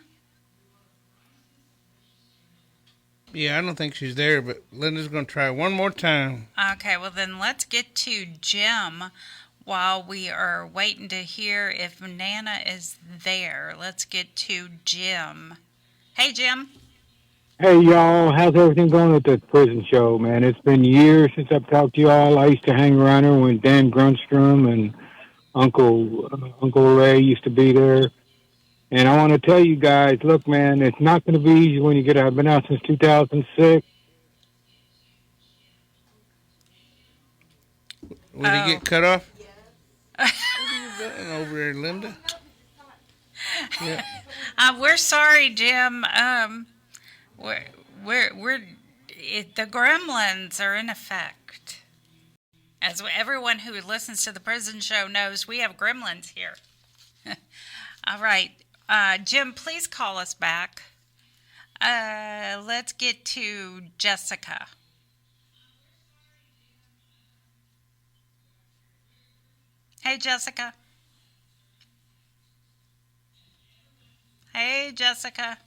[SPEAKER 9] Yeah, I don't think she's there, but Linda's going to try one more time.
[SPEAKER 8] Okay. Well, then let's get to Jim while we are waiting to hear if Nana is there. Let's get to Jim. Hey, Jim.
[SPEAKER 21] Hey, y'all. How's everything going at the prison show, man? It's been years since I've talked to y'all. I used to hang around here when Dan Grunstrom and Uncle Ray used to be there. And I want to tell you guys, look, man, it's not going to be easy when you get out. I've been out since 2006.
[SPEAKER 9] Will he get cut off? What are you doing over there, Linda?
[SPEAKER 8] Yeah. We're sorry, Jim. The gremlins are in effect. As everyone who listens to the prison show knows, we have gremlins here. All right. Jim, please call us back. Let's get to Jessica. Hey, Jessica. Hey, Jessica.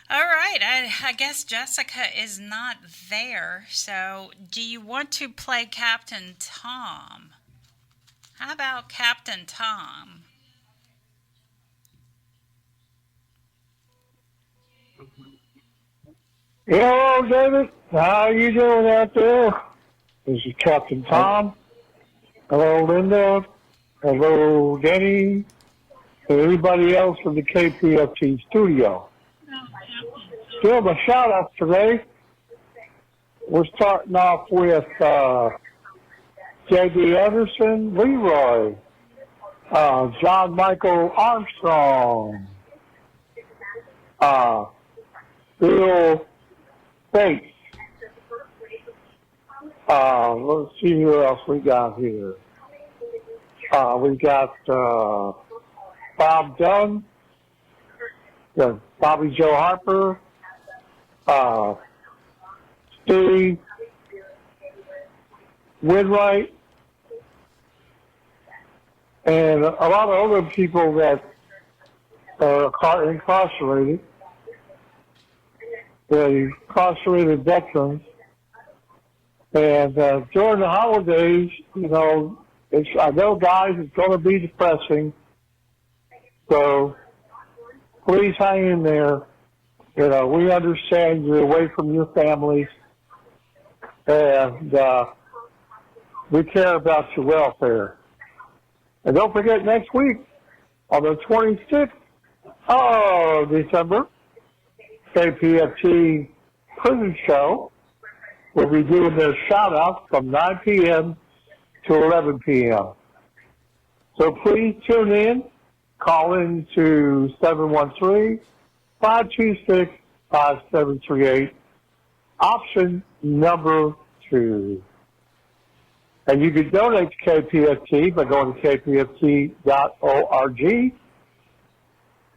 [SPEAKER 8] All right, I guess Jessica is not there. So, do you want to play Captain Tom? How about Captain Tom?
[SPEAKER 21] Hello, David. How you doing out there? This is Captain Tom. Hello, Linda. Hello, Denny. And everybody else from the KPFT studio. Still my shout-outs today. We're starting off with J.D. Anderson, Leroy, John Michael Armstrong, Bill Bates. Let's see who else we got here. We got Bob Dunn, Bobby Joe Harper, Steve Widwright, and a lot of other people that are incarcerated. The incarcerated veterans. And during the holidays, you know, I know, guys, it's going to be depressing. So please hang in there. You know, we understand you're away from your families, and we care about your welfare. And don't forget, next week, on the 26th of December, KPFT Prison Show will be doing their shout-outs from 9 p.m. to 11 p.m. So please tune in. Call in to 713-526-5738, option number 2. And you can donate to KPFT by going to kpft.org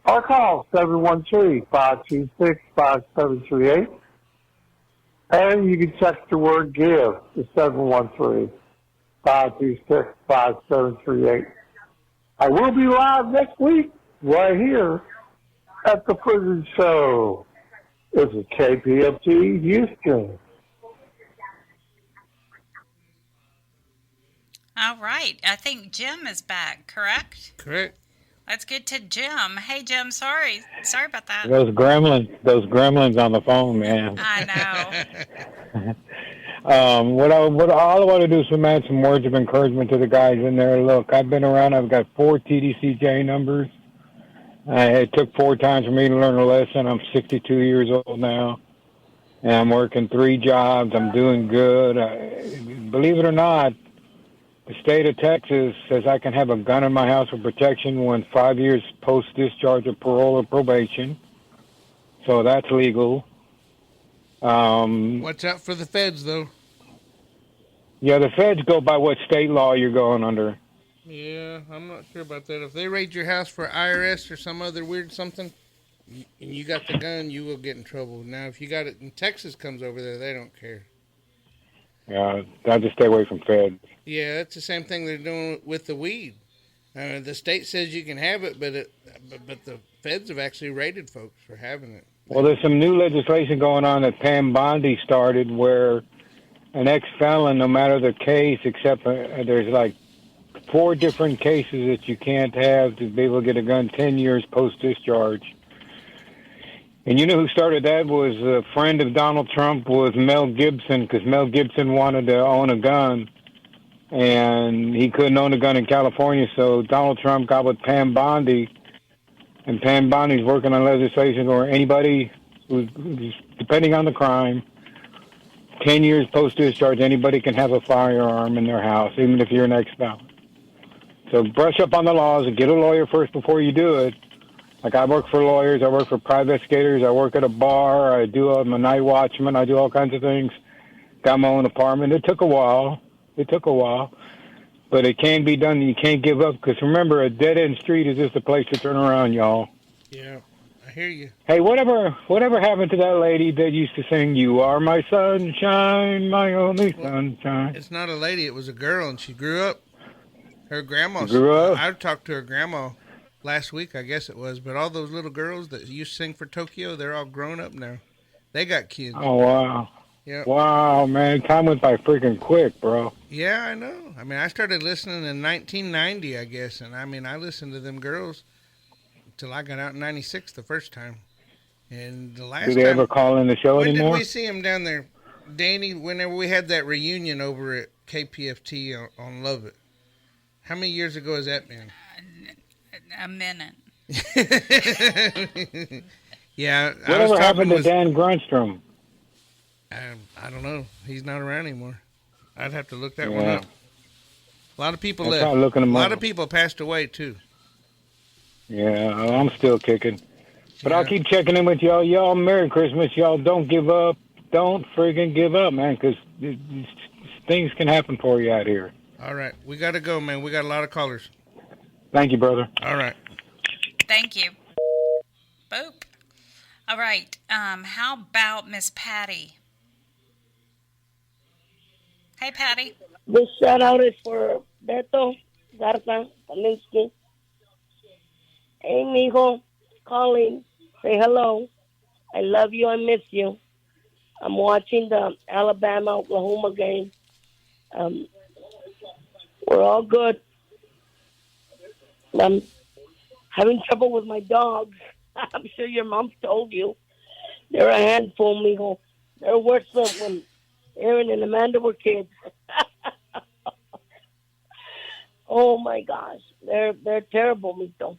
[SPEAKER 21] or call 713-526-5738. And you can text the word GIVE to 713-526-5738. I will be live next week right here at the Prison Show. This is KPFT Houston.
[SPEAKER 8] All right. I think Jim is back, correct?
[SPEAKER 9] Correct.
[SPEAKER 8] Let's get to Jim. Hey, Jim. Sorry about that.
[SPEAKER 21] Those gremlins on the phone, man.
[SPEAKER 8] I
[SPEAKER 21] know. All I want to do is add some words of encouragement to the guys in there. Look, I've been around. I've got 4 TDCJ numbers. It took 4 times for me to learn a lesson. I'm 62 years old now, and I'm working 3 jobs. I'm doing good. Believe it or not, the state of Texas says I can have a gun in my house for protection when 5 years post-discharge of parole or probation. So that's legal.
[SPEAKER 9] Watch out for the feds, though.
[SPEAKER 21] Yeah, the feds go by what state law you're going under.
[SPEAKER 9] Yeah, I'm not sure about that. If they raid your house for IRS or some other weird something, and you got the gun, you will get in trouble. Now, if you got it in Texas comes over there, they don't care.
[SPEAKER 21] Yeah, I just stay away from feds.
[SPEAKER 9] Yeah, that's the same thing they're doing with the weed. The state says you can have it, but the feds have actually raided folks for having it.
[SPEAKER 21] Well, there's some new legislation going on that Pam Bondi started where an ex-felon, no matter the case, except there's like 4 different cases that you can't have to be able to get a gun 10 years post-discharge. And you know who started that was a friend of Donald Trump was Mel Gibson, because Mel Gibson wanted to own a gun, and he couldn't own a gun in California, so Donald Trump got with Pam Bondi, and Pam Bondi's working on legislation where anybody who's depending on the crime, 10 years post-discharge, anybody can have a firearm in their house, even if you're an ex-felon. So brush up on the laws and get a lawyer first before you do it. Like, I work for lawyers, I work for private investigators, I work at a bar, I'm a night watchman, I do all kinds of things. Got my own apartment. It took a while, but it can be done. You can't give up, because remember, a dead-end street is just a place to turn around, y'all.
[SPEAKER 9] Yeah, I hear you.
[SPEAKER 21] Hey, whatever happened to that lady that used to sing, "You are my sunshine, my only sunshine"?
[SPEAKER 9] It's not a lady, it was a girl, and she grew up. Her grandma.
[SPEAKER 21] Grew up?
[SPEAKER 9] I talked to her grandma last week, I guess it was, but all those little girls that used to sing for Tokyo, they're all grown up now. They got kids.
[SPEAKER 21] Oh, wow.
[SPEAKER 9] Yeah.
[SPEAKER 21] Wow, man. Time went by freaking quick, bro.
[SPEAKER 9] Yeah, I know. I mean, I started listening in 1990, I guess, and I listened to them girls until I got out in 96 the first time. And the last time...
[SPEAKER 21] Do they ever call in the show anymore?
[SPEAKER 9] When did we see them down there, Danny, whenever we had that reunion over at KPFT on Love It? How many years ago has that been?
[SPEAKER 8] A minute.
[SPEAKER 9] Yeah.
[SPEAKER 21] Whatever happened to Dan Grunstrom?
[SPEAKER 9] I don't know. He's not around anymore. I'd have to look that one up. A lot of people left. A lot of people passed away, too.
[SPEAKER 21] Yeah, I'm still kicking. But I'll keep checking in with y'all. Y'all, Merry Christmas. Y'all don't give up. Don't friggin' give up, man, because things can happen for you out here.
[SPEAKER 9] All right. We got to go, man. We got a lot of callers.
[SPEAKER 21] Thank you, brother.
[SPEAKER 9] All right.
[SPEAKER 8] Thank you. Boop. All right. How about Miss Patty? Hey, Patty.
[SPEAKER 17] This shout out is for Beto Garza Kaminsky. Hey, mijo. Calling. Say hello. I love you. I miss you. I'm watching the Alabama-Oklahoma game. We're all good. I'm having trouble with my dogs. I'm sure your mom told you. They're a handful, mijo. They're worse than when Aaron and Amanda were kids. Oh, my gosh. They're terrible, mijo.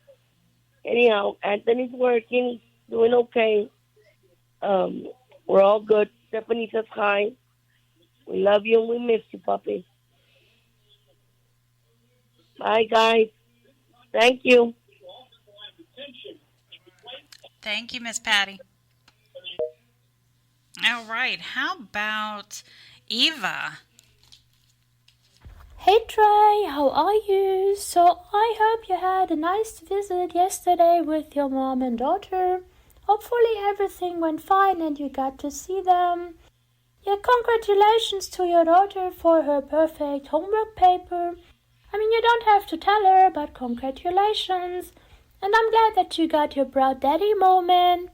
[SPEAKER 17] Anyhow, Anthony's working, doing okay. We're all good. Stephanie says hi. We love you and we miss you, puppy. Bye, guys. Thank you.
[SPEAKER 8] Thank you, Miss Patty. All right. How about Eva?
[SPEAKER 1] Hey Trey, how are you? So I hope you had a nice visit yesterday with your mom and daughter. Hopefully everything went fine and you got to see them. Yeah, congratulations to your daughter for her perfect homework paper. I mean, you don't have to tell her, but congratulations. And I'm glad that you got your proud daddy moment.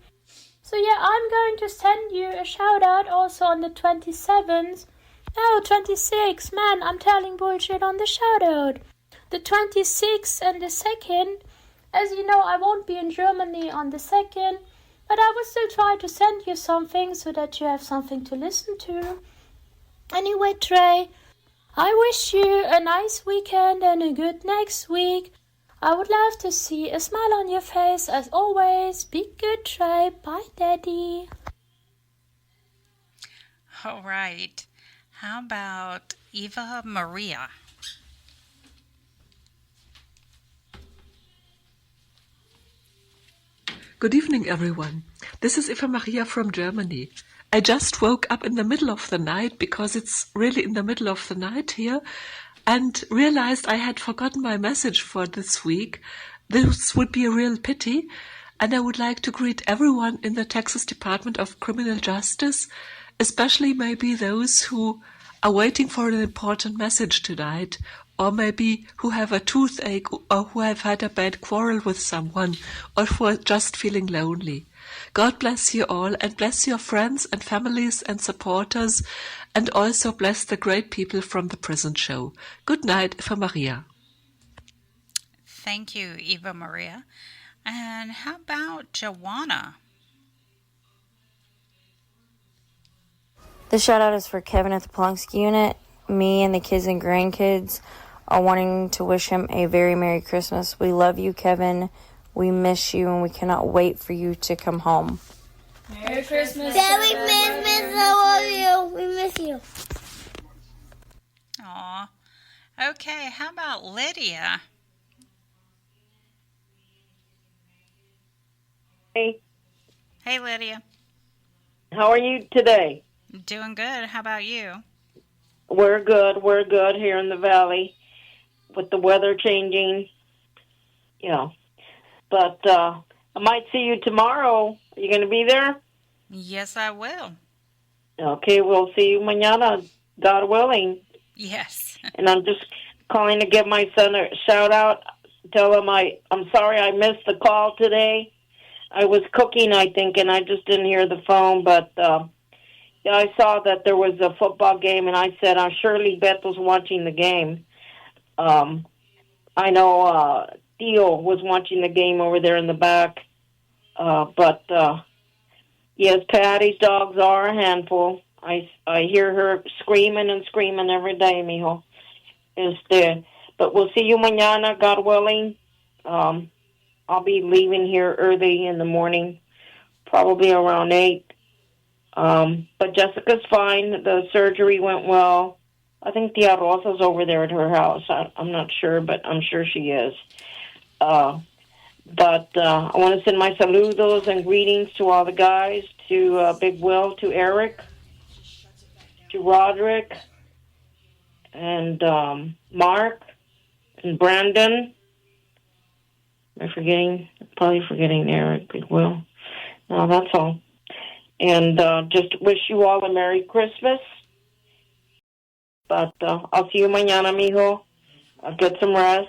[SPEAKER 1] So yeah, I'm going to send you a shout out also on the 27th. Oh, 26, man, I'm telling bullshit on the shout out. The 26th and the 2nd. As you know, I won't be in Germany on the 2nd. But I will still try to send you something so that you have something to listen to. Anyway, Trey, I wish you a nice weekend and a good next week. I would love to see a smile on your face as always. Be good, Trey. Bye, Daddy.
[SPEAKER 8] All right. How about Eva Maria?
[SPEAKER 22] Good evening, everyone. This is Eva Maria from Germany. I just woke up in the middle of the night because it's really in the middle of the night here. and realized I had forgotten my message for this week. This would be a real pity, and I would like to greet everyone in the Texas Department of Criminal Justice, especially maybe those who are waiting for an important message tonight, or maybe who have a toothache, or who have had a bad quarrel with someone, or who are just feeling lonely. God bless you all, and bless your friends and families and supporters, and also bless the great people from the prison show. Good night, Eva Maria.
[SPEAKER 8] Thank you, Eva Maria. And how about Joanna?
[SPEAKER 2] This shout out is for Kevin at the Polunsky unit. Me and the kids and grandkids are wanting to wish him a very Merry Christmas. We love you, Kevin. We miss you, and we cannot wait for you to come home.
[SPEAKER 14] Merry Christmas.
[SPEAKER 3] Merry Christmas. I love you. We miss you.
[SPEAKER 8] Aw. Okay, how about Lydia?
[SPEAKER 23] Hey.
[SPEAKER 8] Hey, Lydia.
[SPEAKER 23] How are you today?
[SPEAKER 8] Doing good. How about you?
[SPEAKER 23] We're good. We're good here in the valley with the weather changing. Yeah. But I might see you tomorrow. Are you going to be there?
[SPEAKER 8] Yes, I will.
[SPEAKER 23] Okay, we'll see you mañana, God willing.
[SPEAKER 8] Yes.
[SPEAKER 23] And I'm just calling to give my son a shout out. Tell him I'm sorry I missed the call today. I was cooking, I think, and I just didn't hear the phone. But yeah, I saw that there was a football game, and I said, surely Beto's watching the game. I know Theo was watching the game over there in the back. But yes, Patty's dogs are a handful. I hear her screaming and screaming every day, mijo. But we'll see you mañana, God willing. I'll be leaving here early in the morning, probably around 8. But Jessica's fine. The surgery went well. I think Tia Rosa's over there at her house. I'm not sure, but I'm sure she is. But I want to send my saludos and greetings to all the guys, to Big Will, to Eric, to Roderick, and Mark, and Brandon. Am I forgetting? Probably forgetting Eric, Big Will. No, that's all. And just wish you all a Merry Christmas. But I'll see you mañana, mijo. Get some rest.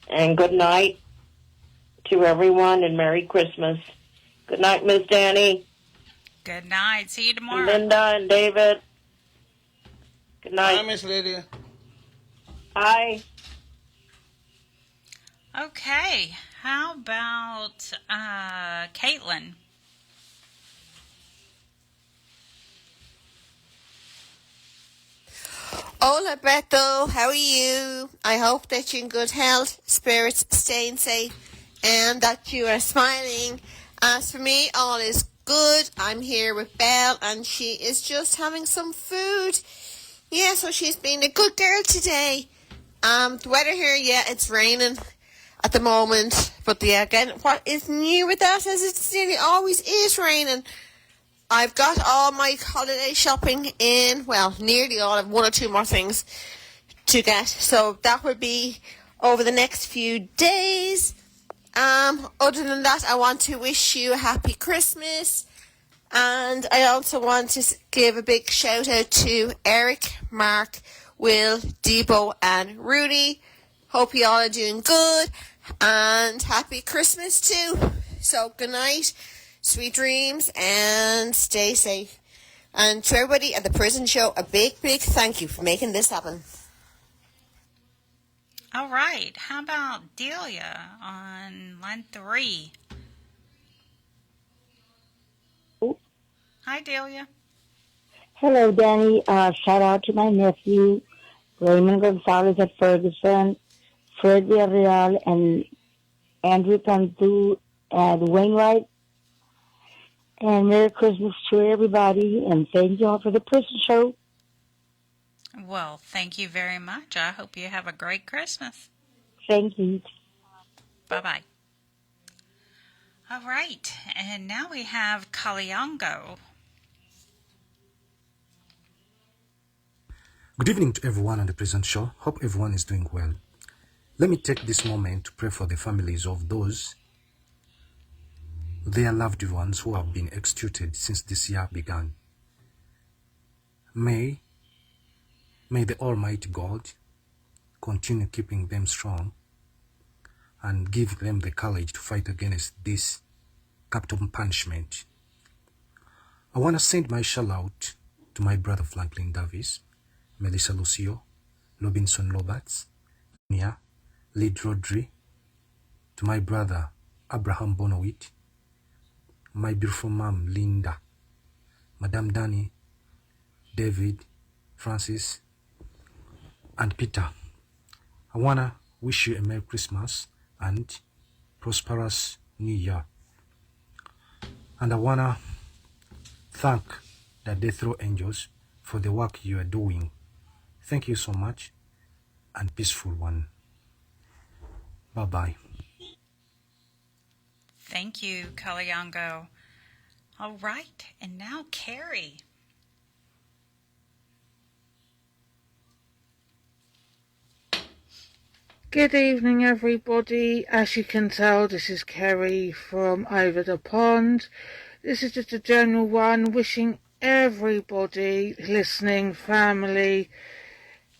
[SPEAKER 23] And good night to everyone, and Merry Christmas. Good night, Miss Danny.
[SPEAKER 8] Good night. See you tomorrow.
[SPEAKER 23] And Linda and David. Good night.
[SPEAKER 9] Hi, Miss Lydia.
[SPEAKER 23] Hi.
[SPEAKER 8] Okay. How about Caitlin?
[SPEAKER 24] Hola, Beto. How are you? I hope that you're in good health, spirits, staying safe, and that you are smiling. As for me, all is good. I'm here with Belle, and she is just having some food. Yeah, so she's being a good girl today. The weather here, yeah, it's raining at the moment. But yeah, again, what is new with that is it nearly always is raining. I've got all my holiday shopping in. Well, nearly all. I have 1 or 2 more things to get. So that will be over the next few days. Other than that, I want to wish you a happy Christmas. And I also want to give a big shout out to Eric, Mark, Will, Debo, and Rudy. Hope you all are doing good. And happy Christmas too. So good night. Sweet dreams, and stay safe. And to everybody at the prison show, a big, big thank you for making this happen.
[SPEAKER 8] All right. How about Delia on line 3? Hi, Delia.
[SPEAKER 25] Hello, Danny. Shout out to my nephew, Raymond Gonzalez at Ferguson, Fred Villarreal, and Andrew Cantu at Wainwright. And Merry Christmas to everybody, and thank you all for the prison show.
[SPEAKER 8] Well, thank you very much. I hope you have a great Christmas.
[SPEAKER 25] Thank you.
[SPEAKER 8] Bye-bye. All right, and now we have Kalyango.
[SPEAKER 4] Good evening to everyone on the Prison Show. Hope everyone is doing well. Let me take this moment to pray for the families of those, their loved ones who have been executed since this year began. May the Almighty God continue keeping them strong and give them the courage to fight against this capital punishment. I want to send my shout out to my brother Franklin Davis, Melissa Lucio, Robinson Roberts, Nia, Lyd Rodri, to my brother Abraham Bonowit, my beautiful mom Linda, Madame Danny, David, Francis, and Peter. I want to wish you a Merry Christmas and prosperous New Year. And I want to thank the Death Row Angels for the work you are doing. Thank you so much and peaceful one. Bye-bye.
[SPEAKER 8] Thank you, Kalayango. All right, and now Carrie.
[SPEAKER 5] Good evening, everybody. As you can tell, this is Kerry from Over the Pond. This is just a general one, wishing everybody listening, family,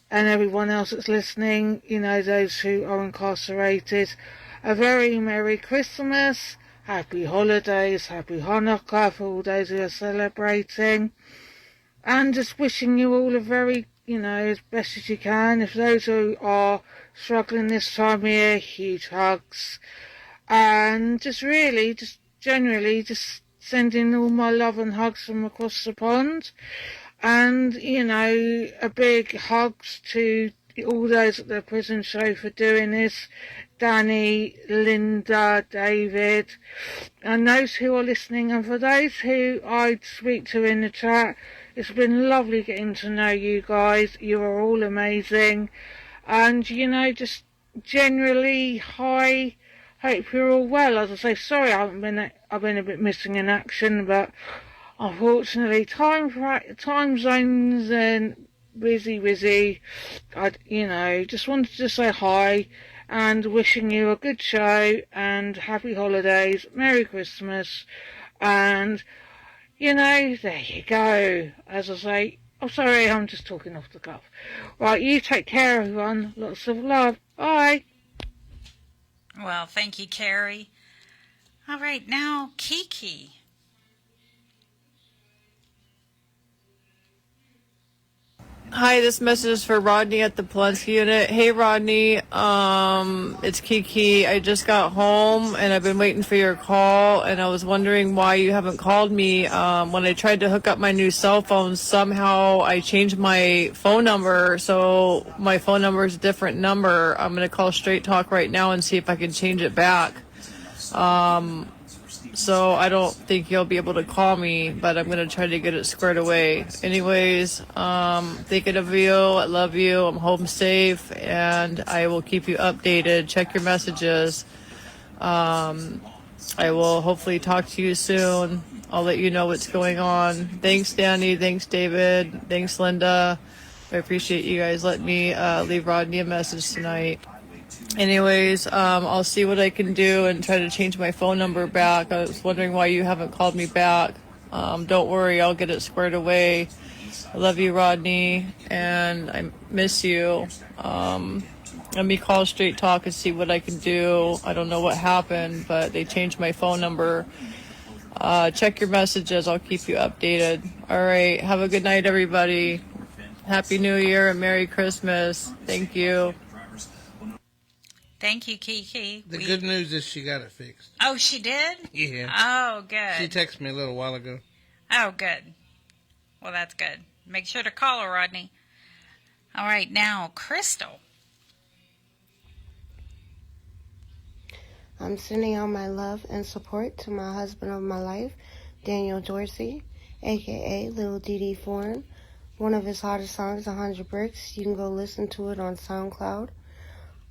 [SPEAKER 5] and everyone else that's listening, you know, those who are incarcerated, a very Merry Christmas, Happy Holidays, Happy Hanukkah for all those who are celebrating, and just wishing you all a very, you know, as best as you can. If those who are struggling this time of year, huge hugs, and just really, just generally, just sending all my love and hugs from across the pond. And, you know, a big hugs to all those at the Prison Show for doing this. Danny, Linda, David, and those who are listening. And for those who I speak to in the chat, it's been lovely getting to know you guys. You are all amazing. And, you know, just generally, hi. Hope you're all well. As I say, sorry I've been a bit missing in action, but unfortunately, time zones and busy. You know, just wanted to say hi and wishing you a good show and happy holidays, Merry Christmas, and, you know, there you go. As I say, oh, sorry, I'm just talking off the cuff. Right, you take care, everyone. Lots of love. Bye.
[SPEAKER 8] Well, thank you, Carrie. All right, now Kiki.
[SPEAKER 6] Hi, this message is for Rodney at the Pulaski unit. Hey, Rodney, it's Kiki. I just got home and I've been waiting for your call, and I was wondering why you haven't called me. When I tried to hook up my new cell phone, somehow I changed my phone number, so my phone number is a different number. I'm going to call Straight Talk right now and see if I can change it back. So I don't think you'll be able to call me, but I'm going to try to get it squared away. Anyways, thinking of you. I love you. I'm home safe, and I will keep you updated. Check your messages. I will hopefully talk to you soon. I'll let you know what's going on. Thanks, Danny. Thanks, David. Thanks, Linda. I appreciate you guys letting me leave Rodney a message tonight. Anyways, I'll see what I can do and try to change my phone number back. I was wondering why you haven't called me back. Don't worry, I'll get it squared away. I love you, Rodney, and I miss you. Let me call Straight Talk and see what I can do. I don't know what happened, but they changed my phone number. Check your messages. I'll keep you updated. All right, have a good night, everybody. Happy New Year and Merry Christmas. Thank you.
[SPEAKER 8] Thank you, Kiki.
[SPEAKER 9] The good news is she got it fixed.
[SPEAKER 8] Oh, she did?
[SPEAKER 9] Yeah.
[SPEAKER 8] Oh, good.
[SPEAKER 9] She texted me a little while ago.
[SPEAKER 8] Oh, good. Well, that's good. Make sure to call her, Rodney. All right, now, Crystal.
[SPEAKER 7] I'm sending out my love and support to my husband of my life, Daniel Dorsey, a.k.a. Little DD Foreign. One of his hottest songs, 100 Bricks. You can go listen to it on SoundCloud.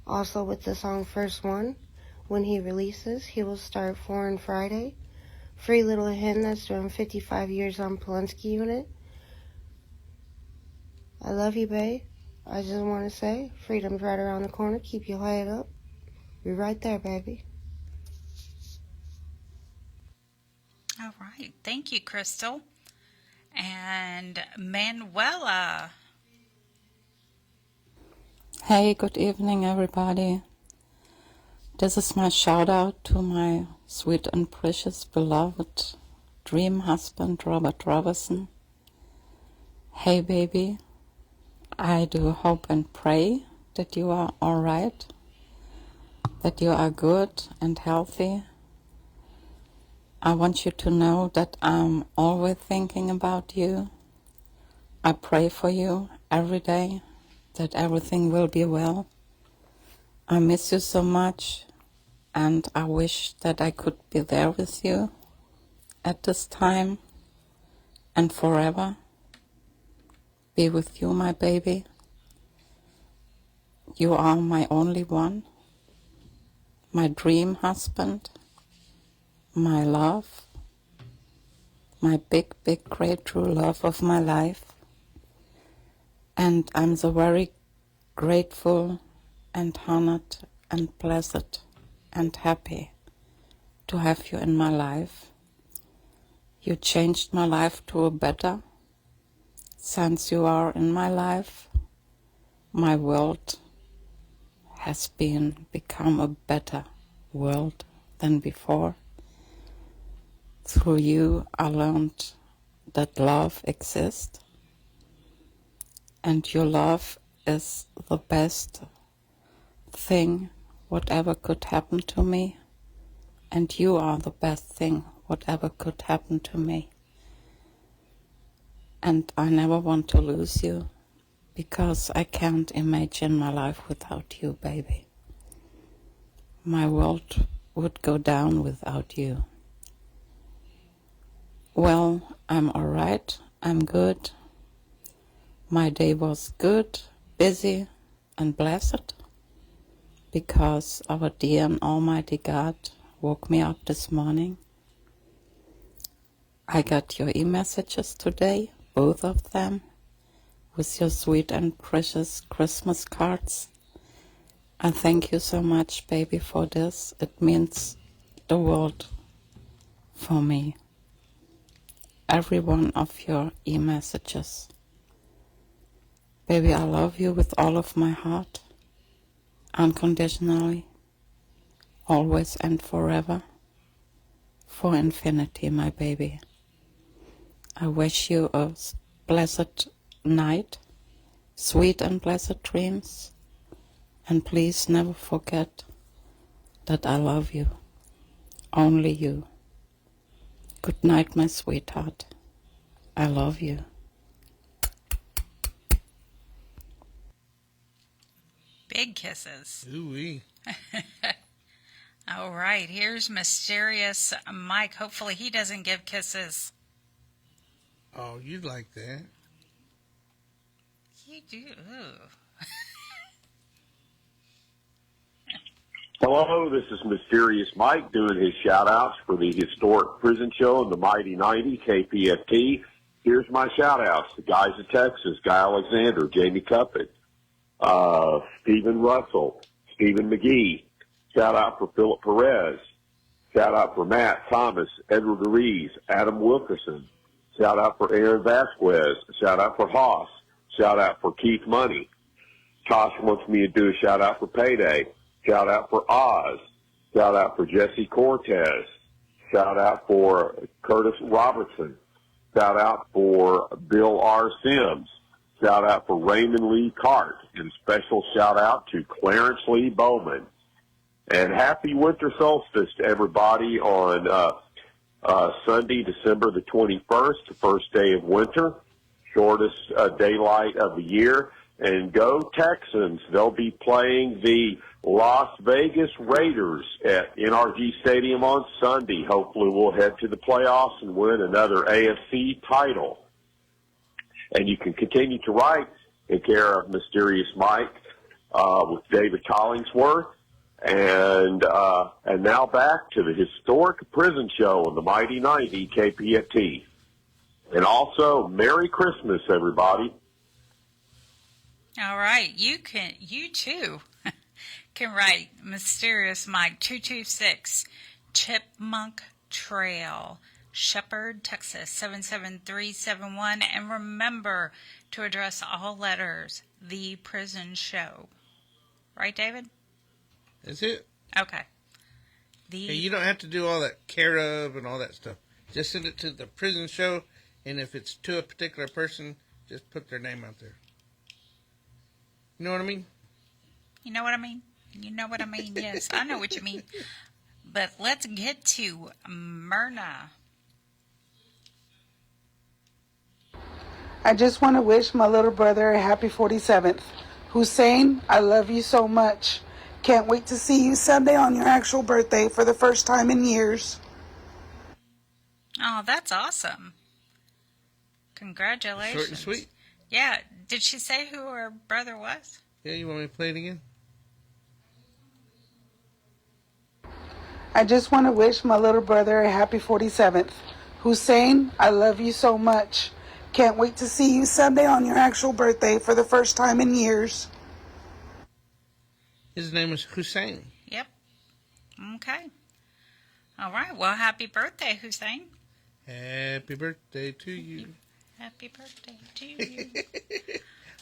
[SPEAKER 7] Also with the song First One, when he releases, he will start Foreign Friday. Free little hen that's doing 55 years on Pulaski unit. I love you, babe. I just want to say, freedom's right around the corner. Keep your head up. We're right there, baby.
[SPEAKER 8] All right. Thank you, Crystal. And Manuela.
[SPEAKER 10] Hey, good evening, everybody. This is my shout out to my sweet and precious beloved dream husband, Robert Robertson. Hey, baby, I do hope and pray that you are all right, that you are good and healthy. I want you to know that I'm always thinking about you. I pray for you every day, that everything will be well. I miss you so much, and I wish that I could be there with you at this time and forever. Be with you, my baby. You are my only one, my dream husband, my love, my big, big, great true love of my life. And I'm so very grateful and honored and blessed and happy to have you in my life. You changed my life to a better. Since you are in my life, my world has become a better world than before. Through you, I learned that love exists, and your love is the best thing whatever could happen to me, and you are the best thing whatever could happen to me. And I never want to lose you, because I can't imagine my life without you, baby. My world would go down without you. Well, I'm all right. I'm good. My day was good, busy, and blessed, because our dear and almighty God woke me up this morning. I got your e-messages today, both of them, with your sweet and precious Christmas cards. I thank you so much, baby, for this. It means the world for me. Every one of your e-messages. Baby, I love you with all of my heart, unconditionally, always and forever, for infinity, my baby. I wish you a blessed night, sweet and blessed dreams, and please never forget that I love you, only you. Good night, my sweetheart. I love you.
[SPEAKER 8] Big kisses.
[SPEAKER 9] Ooh-wee.
[SPEAKER 8] All right, here's Mysterious Mike. Hopefully he doesn't give kisses.
[SPEAKER 9] Oh, you'd like that.
[SPEAKER 8] You do.
[SPEAKER 11] Hello, this is Mysterious Mike doing his shout-outs for the historic prison show in the Mighty 90 KPFT. Here's my shout-outs. The guys of Texas, Guy Alexander, Jamie Cuppett, Stephen Russell, Stephen McGee. Shout-out for Philip Perez. Shout-out for Matt Thomas, Edward Reeves, Adam Wilkerson. Shout-out for Aaron Vasquez. Shout-out for Haas. Shout-out for Keith Money. Tosh wants me to do a shout-out for Payday. Shout out for Oz. Shout out for Jesse Cortez. Shout out for Curtis Robertson. Shout out for Bill R. Sims. Shout out for Raymond Lee Cart. And special shout out to Clarence Lee Bowman. And happy winter solstice to everybody on Sunday, December the 21st, the first day of winter, shortest daylight of the year. And go Texans. They'll be playing the Las Vegas Raiders at NRG Stadium on Sunday. Hopefully we'll head to the playoffs and win another AFC title. And you can continue to write in care of Mysterious Mike with David Collingsworth. And now back to the historic prison show on the Mighty 90 KPFT. And also, Merry Christmas, everybody.
[SPEAKER 8] All right, you too can write Mysterious Mike 226 Chipmunk Trail, Shepherd, Texas 77371, and remember to address all letters The Prison Show. Right, David?
[SPEAKER 9] That's it.
[SPEAKER 8] Okay.
[SPEAKER 9] Hey, you don't have to do all that care of and all that stuff. Just send it to the prison show, and if it's to a particular person, just put their name out there. You know what I mean?
[SPEAKER 8] You know what I mean? You know what I mean? Yes, I know what you mean. But let's get to Myrna.
[SPEAKER 12] I just want to wish my little brother a happy 47th. Hussein, I love you so much. Can't wait to see you Sunday on your actual birthday for the first time in years.
[SPEAKER 8] Oh, that's awesome. Congratulations.
[SPEAKER 9] Short and sweet.
[SPEAKER 8] Yeah. Did she say who her brother was?
[SPEAKER 9] Yeah, you want me to play it again?
[SPEAKER 12] I just want to wish my little brother a happy 47th. Hussein, I love you so much. Can't wait to see you Sunday on your actual birthday for the first time in years.
[SPEAKER 9] His name is Hussein.
[SPEAKER 8] Yep. Okay. All right. Well, happy birthday, Hussein.
[SPEAKER 9] Happy birthday to you.
[SPEAKER 8] Happy birthday to you.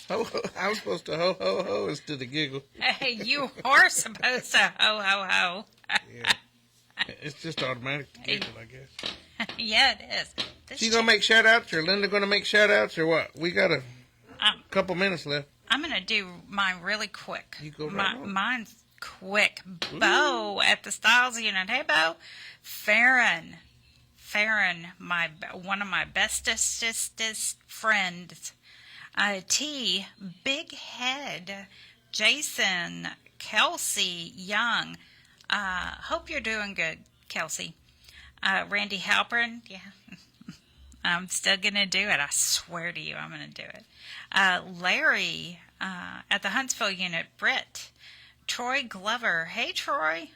[SPEAKER 9] Ho, ho, I was supposed to ho, ho, ho instead of giggle.
[SPEAKER 8] Hey, you are supposed to ho, ho, ho.
[SPEAKER 9] Yeah. It's just automatic giggle, I guess.
[SPEAKER 8] Yeah, it is.
[SPEAKER 9] She going to make shout-outs, or Linda going to make shout-outs, or what? We got a couple minutes left.
[SPEAKER 8] I'm going to do mine really quick.
[SPEAKER 9] You go right on.
[SPEAKER 8] Mine's quick. Bo at the Styles Unit. Hey, Bo. Farron, one of my bestest friends. T, Big Head, Jason, Kelsey, Young. Hope you're doing good, Kelsey. Randy Halpern, yeah. I'm still going to do it. I swear to you, I'm going to do it. Larry at the Huntsville Unit, Britt, Troy Glover. Hey, Troy.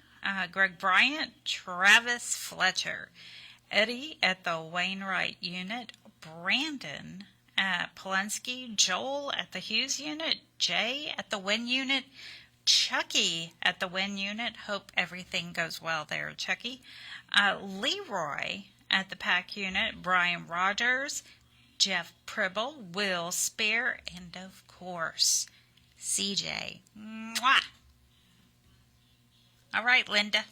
[SPEAKER 8] Greg Bryant, Travis Fletcher, Eddie at the Wainwright Unit, Brandon at Polensky, Joel at the Hughes Unit, Jay at the Wynn Unit, Chucky at the Wynn Unit. Hope everything goes well there, Chucky. Leroy at the Pack Unit, Brian Rogers, Jeff Pribble, Will Spear, and of course, CJ. Mwah! All right, Linda.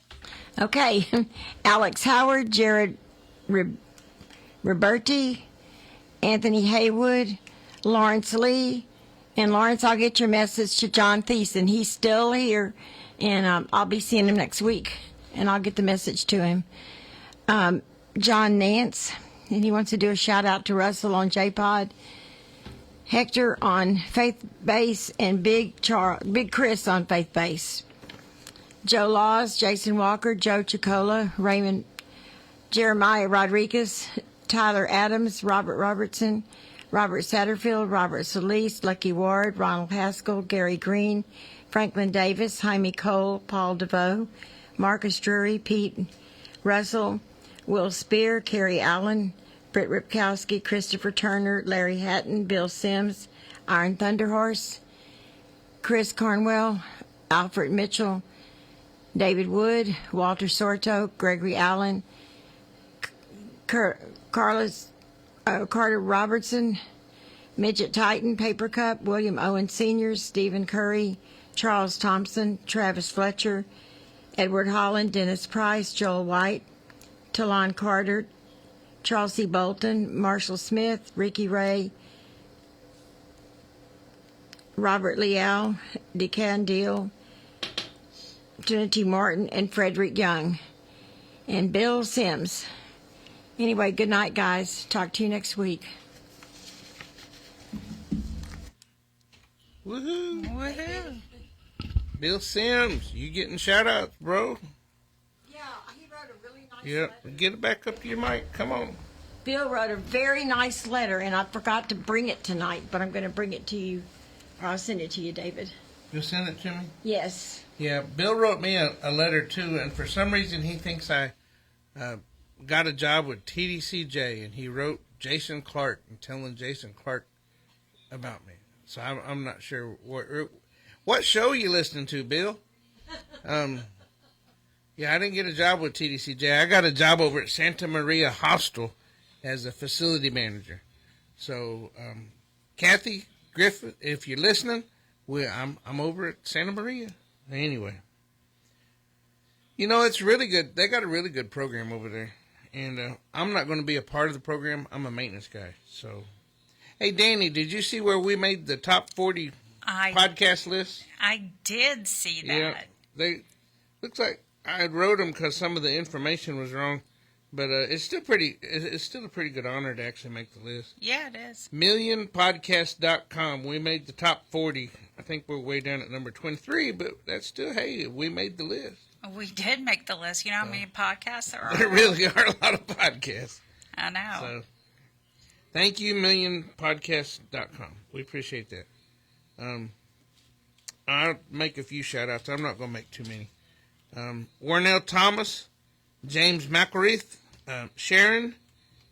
[SPEAKER 13] Okay. Alex Howard, Jared Roberti, Anthony Haywood, Lawrence Lee, and Lawrence, I'll get your message to John Thiessen. He's still here, and I'll be seeing him next week, and I'll get the message to him. John Nance, and he wants to do a shout-out to Russell on J-Pod, Hector on Faith Base, and Big Chris on Faith Base. Joe Laws, Jason Walker, Joe Chicola, Raymond, Jeremiah Rodriguez, Tyler Adams, Robert Robertson, Robert Satterfield, Robert Solis, Lucky Ward, Ronald Haskell, Gary Green, Franklin Davis, Jaime Cole, Paul DeVoe, Marcus Drury, Pete Russell, Will Spear, Kerry Allen, Britt Ripkowski, Christopher Turner, Larry Hatton, Bill Sims, Iron Thunderhorse, Chris Cornwell, Alfred Mitchell, David Wood, Walter Sorto, Gregory Allen, Carter Robertson, Midget Titan, Paper Cup, William Owen Sr., Stephen Curry, Charles Thompson, Travis Fletcher, Edward Holland, Dennis Price, Joel White, Talon Carter, Charles C. Bolton, Marshall Smith, Ricky Ray, Robert Leal, Decan Deal, Trinity Martin, and Frederick Young, and Bill Sims. Anyway, good night, guys. Talk to you next week.
[SPEAKER 9] Woohoo!
[SPEAKER 8] Woohoo!
[SPEAKER 9] Bill Sims, you getting shout-outs, bro?
[SPEAKER 13] Yeah, he wrote a really nice
[SPEAKER 9] Yep, get it back up to your mic. Come on.
[SPEAKER 13] Bill wrote a very nice letter, and I forgot to bring it tonight, but I'm going to bring it to you, or I'll send it to you, David.
[SPEAKER 9] You'll send it to me?
[SPEAKER 13] Yes.
[SPEAKER 9] Yeah, Bill wrote me a letter, too, and for some reason he thinks I got a job with TDCJ, and he wrote Jason Clark and telling Jason Clark about me. So I'm not sure what show you listening to, Bill. Yeah, I didn't get a job with TDCJ. I got a job over at Santa Maria Hostel as a facility manager. So, Kathy Griffith, if you're listening, I'm over at Santa Maria. Anyway, you know, it's really good. They got a really good program over there. And I'm not going to be a part of the program. I'm a maintenance guy. So, hey, Danny, did you see where we made the top 40 podcast list?
[SPEAKER 8] I did see that.
[SPEAKER 9] Yeah, looks like I wrote them because some of the information was wrong. But it's still a pretty good honor to actually make the list.
[SPEAKER 8] Yeah, it is.
[SPEAKER 9] Millionpodcast.com. We made the top 40. I think we're way down at number 23, but that's still, hey, we made the list.
[SPEAKER 8] We did make the list. You know how many podcasts there are?
[SPEAKER 9] There really are a lot of podcasts.
[SPEAKER 8] I know.
[SPEAKER 9] So, thank you, millionpodcast.com. We appreciate that. I'll make a few shout-outs. I'm not going to make too many. Warnell Thomas, James McElreath, Sharon,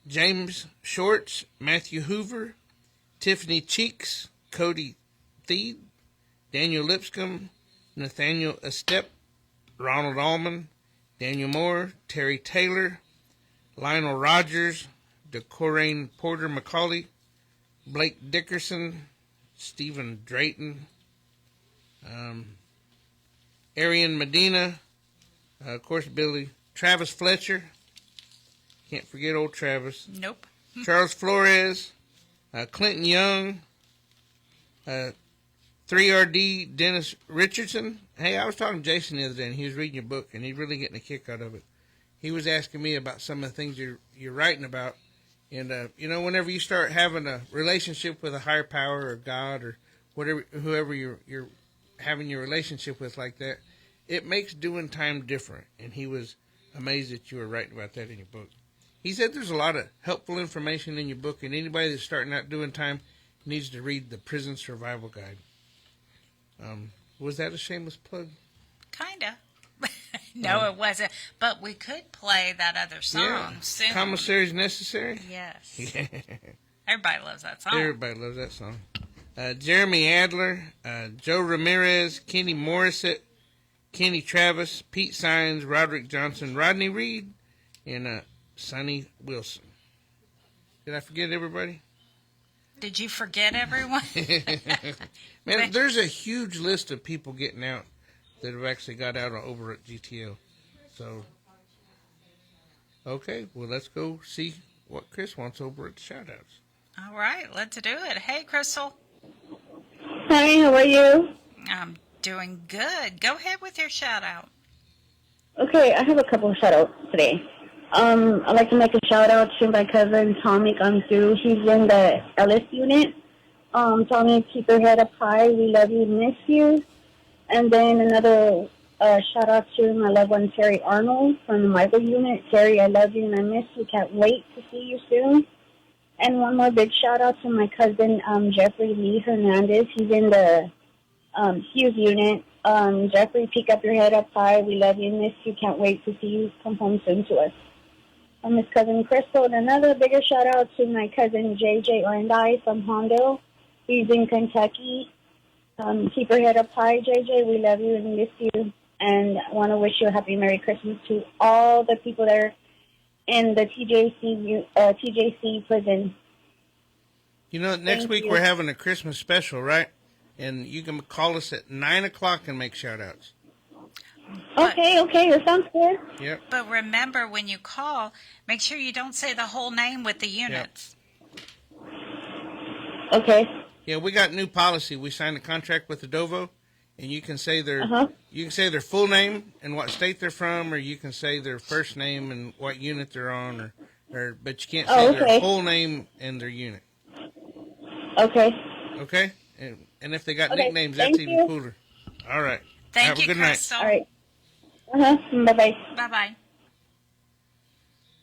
[SPEAKER 9] James Shorts, Matthew Hoover, Tiffany Cheeks, Cody Theed, Daniel Lipscomb, Nathaniel Estep, Ronald Allman, Daniel Moore, Terry Taylor, Lionel Rogers, DeCoraine Porter McCauley, Blake Dickerson, Stephen Drayton, Arian Medina, of course Billy, Travis Fletcher, can't forget old Travis.
[SPEAKER 8] Nope.
[SPEAKER 9] Charles Flores, Clinton Young, 3RD Dennis Richardson. Hey, I was talking to Jason the other day, and he was reading your book, and he's really getting a kick out of it. He was asking me about some of the things you're writing about, and you know, whenever you start having a relationship with a higher power or God or whoever you're having your relationship with like that, it makes doing time different. And he was amazed that you were writing about that in your book. He said there's a lot of helpful information in your book, and anybody that's starting out doing time needs to read the Prison Survival Guide. Was that a shameless plug?
[SPEAKER 8] Kinda. No, it wasn't. But we could play that other song soon.
[SPEAKER 9] Commissary's Necessary?
[SPEAKER 8] Yes. Everybody loves that song.
[SPEAKER 9] Everybody loves that song. Jeremy Adler, Joe Ramirez, Kenny Morissette, Kenny Travis, Pete Sines, Roderick Johnson, Rodney Reed, and Sonny Wilson. Did I forget everybody?
[SPEAKER 8] Did you forget everyone?
[SPEAKER 9] Man, there's a huge list of people getting out that have actually got out over at GTO. So, okay, well, let's go see what Chris wants over at the shout-outs.
[SPEAKER 8] All right, let's do it. Hey, Crystal.
[SPEAKER 25] Hi, how are you?
[SPEAKER 8] I'm doing good. Go ahead with your shout-out.
[SPEAKER 25] Okay, I have a couple of shout-outs today. I'd like to make a shout-out to my cousin, Tommy Gansu. He's in the Ellis unit. Tommy, keep your head up high. We love you, miss you. And then another shout-out to my loved one, Terry Arnold from the Michael unit. Terry, I love you and I miss you. Can't wait to see you soon. And one more big shout-out to my cousin, Jeffrey Lee Hernandez. He's in the Hughes unit. Jeffrey, pick up your head up high. We love you, miss you. Can't wait to see you come home soon to us. His cousin Crystal. And another bigger shout-out to my cousin JJ Orendai from Hondo. He's in Kentucky. Keep your head up high, JJ. We love you and miss you. And I want to wish you a happy Merry Christmas to all the people that are in the TJC prison.
[SPEAKER 9] You know, next week we're having a Christmas special, right? And you can call us at 9 o'clock and make shout-outs.
[SPEAKER 25] Okay, that sounds good.
[SPEAKER 9] Yep.
[SPEAKER 8] But remember, when you call, make sure you don't say the whole name with the units.
[SPEAKER 25] Yep. Okay.
[SPEAKER 9] Yeah, we got new policy. We signed a contract with Edovo, and you can say their full name and what state they're from, or you can say their first name and what unit they're on, but you can't say their full name and their unit.
[SPEAKER 25] Okay.
[SPEAKER 9] Okay? And if they got nicknames, that's even cooler. All right.
[SPEAKER 8] Have
[SPEAKER 9] a good
[SPEAKER 8] Crystal.
[SPEAKER 9] night.
[SPEAKER 25] All right. Bye-bye.
[SPEAKER 8] Bye-bye.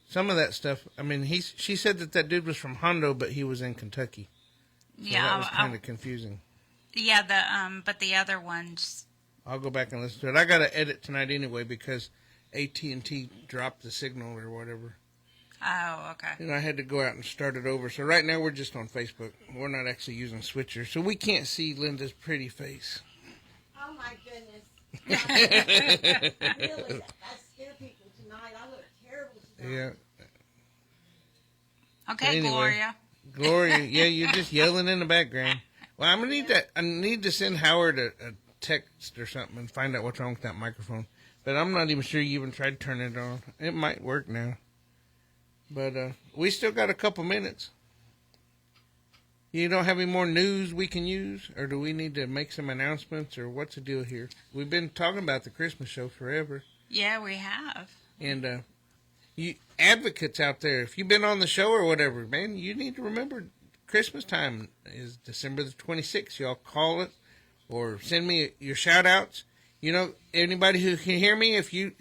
[SPEAKER 9] Some of that stuff, I mean, she said that dude was from Hondo, but he was in Kentucky. So that was kind of confusing.
[SPEAKER 8] Yeah, but the other ones.
[SPEAKER 9] I'll go back and listen to it. I got to edit tonight anyway because AT&T dropped the signal or whatever.
[SPEAKER 8] Oh, okay.
[SPEAKER 9] And I had to go out and start it over. So right now we're just on Facebook. We're not actually using Switcher, so we can't see Linda's pretty face.
[SPEAKER 13] Oh my goodness. Really, I scare people tonight. I look terrible tonight.
[SPEAKER 9] Yeah.
[SPEAKER 8] Okay,
[SPEAKER 9] Anyway, Gloria, yeah, you're just yelling in the background. Well, I need to send Howard a text or something and find out what's wrong with that microphone. But I'm not even sure you even tried turning it on. It might work now. But we still got a couple minutes. You don't have any more news we can use? Or do we need to make some announcements? Or what's the deal here? We've been talking about the Christmas show forever.
[SPEAKER 8] Yeah, we have.
[SPEAKER 9] And you advocates out there, if you've been on the show or whatever, man, you need to remember Christmas time is December the 26th. Y'all call it or send me your shout-outs. You know, anybody who can hear me, if you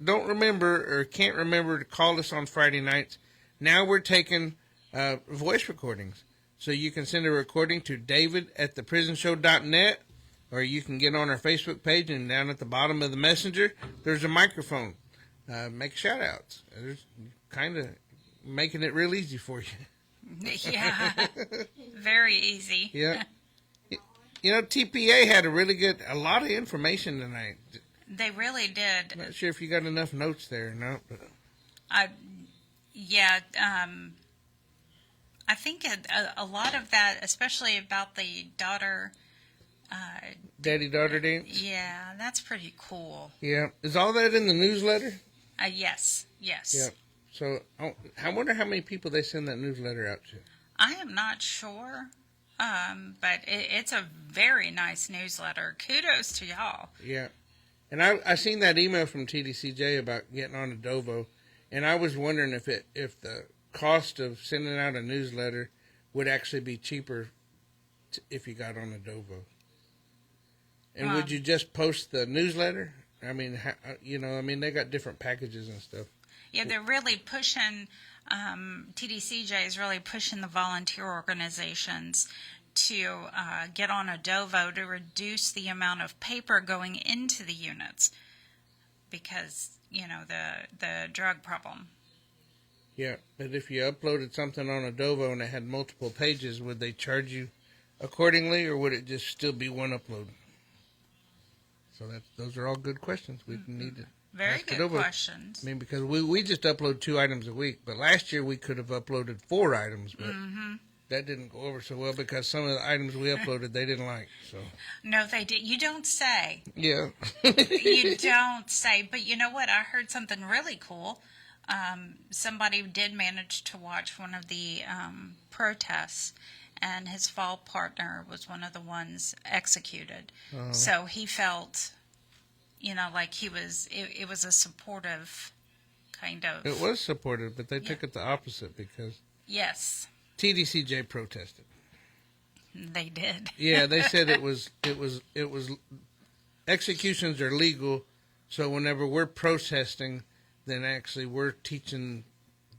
[SPEAKER 9] don't remember or can't remember to call us on Friday nights, now we're taking voice recordings. So you can send a recording to david@theprisionshow.net, or you can get on our Facebook page, and down at the bottom of the messenger, there's a microphone. Make shout-outs. There's kind of making it real easy for you.
[SPEAKER 8] Yeah, very easy.
[SPEAKER 9] Yeah. You know, TPA had a lot of information tonight.
[SPEAKER 8] They really did.
[SPEAKER 9] Not sure if you got enough notes there or not. But.
[SPEAKER 8] Yeah, I think a lot of that, especially about the daughter...
[SPEAKER 9] Daddy-daughter dance?
[SPEAKER 8] Yeah, that's pretty cool.
[SPEAKER 9] Yeah. Is all that in the newsletter?
[SPEAKER 8] Yes.
[SPEAKER 9] Yeah. So, I wonder how many people they send that newsletter out to.
[SPEAKER 8] I am not sure, but it's a very nice newsletter. Kudos to y'all.
[SPEAKER 9] Yeah. And I seen that email from TDCJ about getting on Edovo, and I was wondering if the cost of sending out a newsletter would actually be cheaper if you got on Edovo. And would you just post the newsletter? I mean, they got different packages and stuff.
[SPEAKER 8] Yeah, they're really pushing, TDCJ is really pushing the volunteer organizations to get on Edovo to reduce the amount of paper going into the units because, the drug problem.
[SPEAKER 9] Yeah, but if you uploaded something on Edovo and it had multiple pages, would they charge you accordingly, or would it just still be one upload? So those are all good questions. We need to
[SPEAKER 8] very good
[SPEAKER 9] Edovo.
[SPEAKER 8] Questions.
[SPEAKER 9] I mean, because we just upload 2 items a week, but last year we could have uploaded 4 items, but that didn't go over so well because some of the items we uploaded they didn't like. So
[SPEAKER 8] no, they did. You don't say.
[SPEAKER 9] Yeah.
[SPEAKER 8] You don't say. But you know what? I heard something really cool. Somebody did manage to watch one of the protests, and his fall partner was one of the ones executed. So he felt, like he was, it was a supportive kind of.
[SPEAKER 9] It was supportive, but they took it the opposite because.
[SPEAKER 8] Yes.
[SPEAKER 9] TDCJ protested.
[SPEAKER 8] They did.
[SPEAKER 9] Yeah, they said it was executions are legal, so whenever we're protesting, then actually we're teaching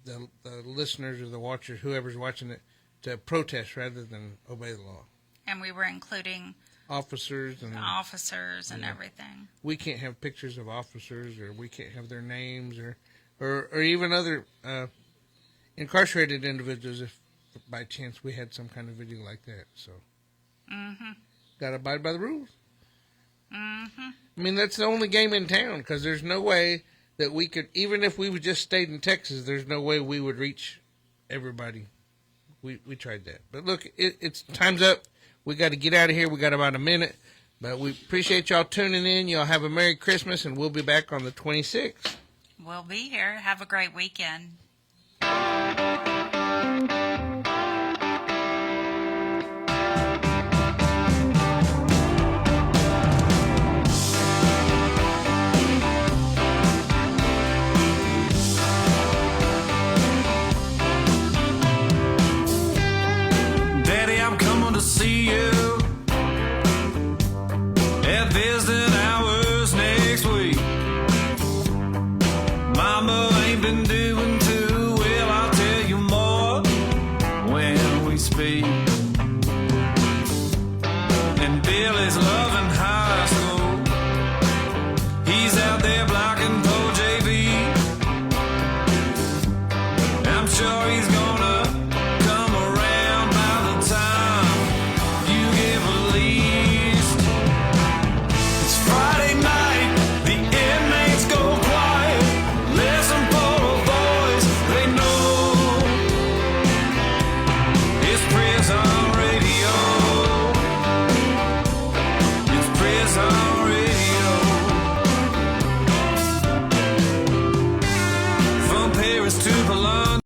[SPEAKER 9] the listeners or the watchers, whoever's watching it, to protest rather than obey the law.
[SPEAKER 8] And we were including
[SPEAKER 9] officers and
[SPEAKER 8] everything.
[SPEAKER 9] We can't have pictures of officers, or we can't have their names, or even other incarcerated individuals if by chance we had some kind of video like that. So gotta abide by the rules. I mean, that's the only game in town, because there's no way that we could, even if we would just stayed in Texas, there's no way we would reach everybody. We tried that. But look, it's time's up. We got to get out of here. We got about a minute. But we appreciate y'all tuning in. Y'all have a Merry Christmas, and we'll be back on the 26th.
[SPEAKER 8] We'll be here. Have a great weekend.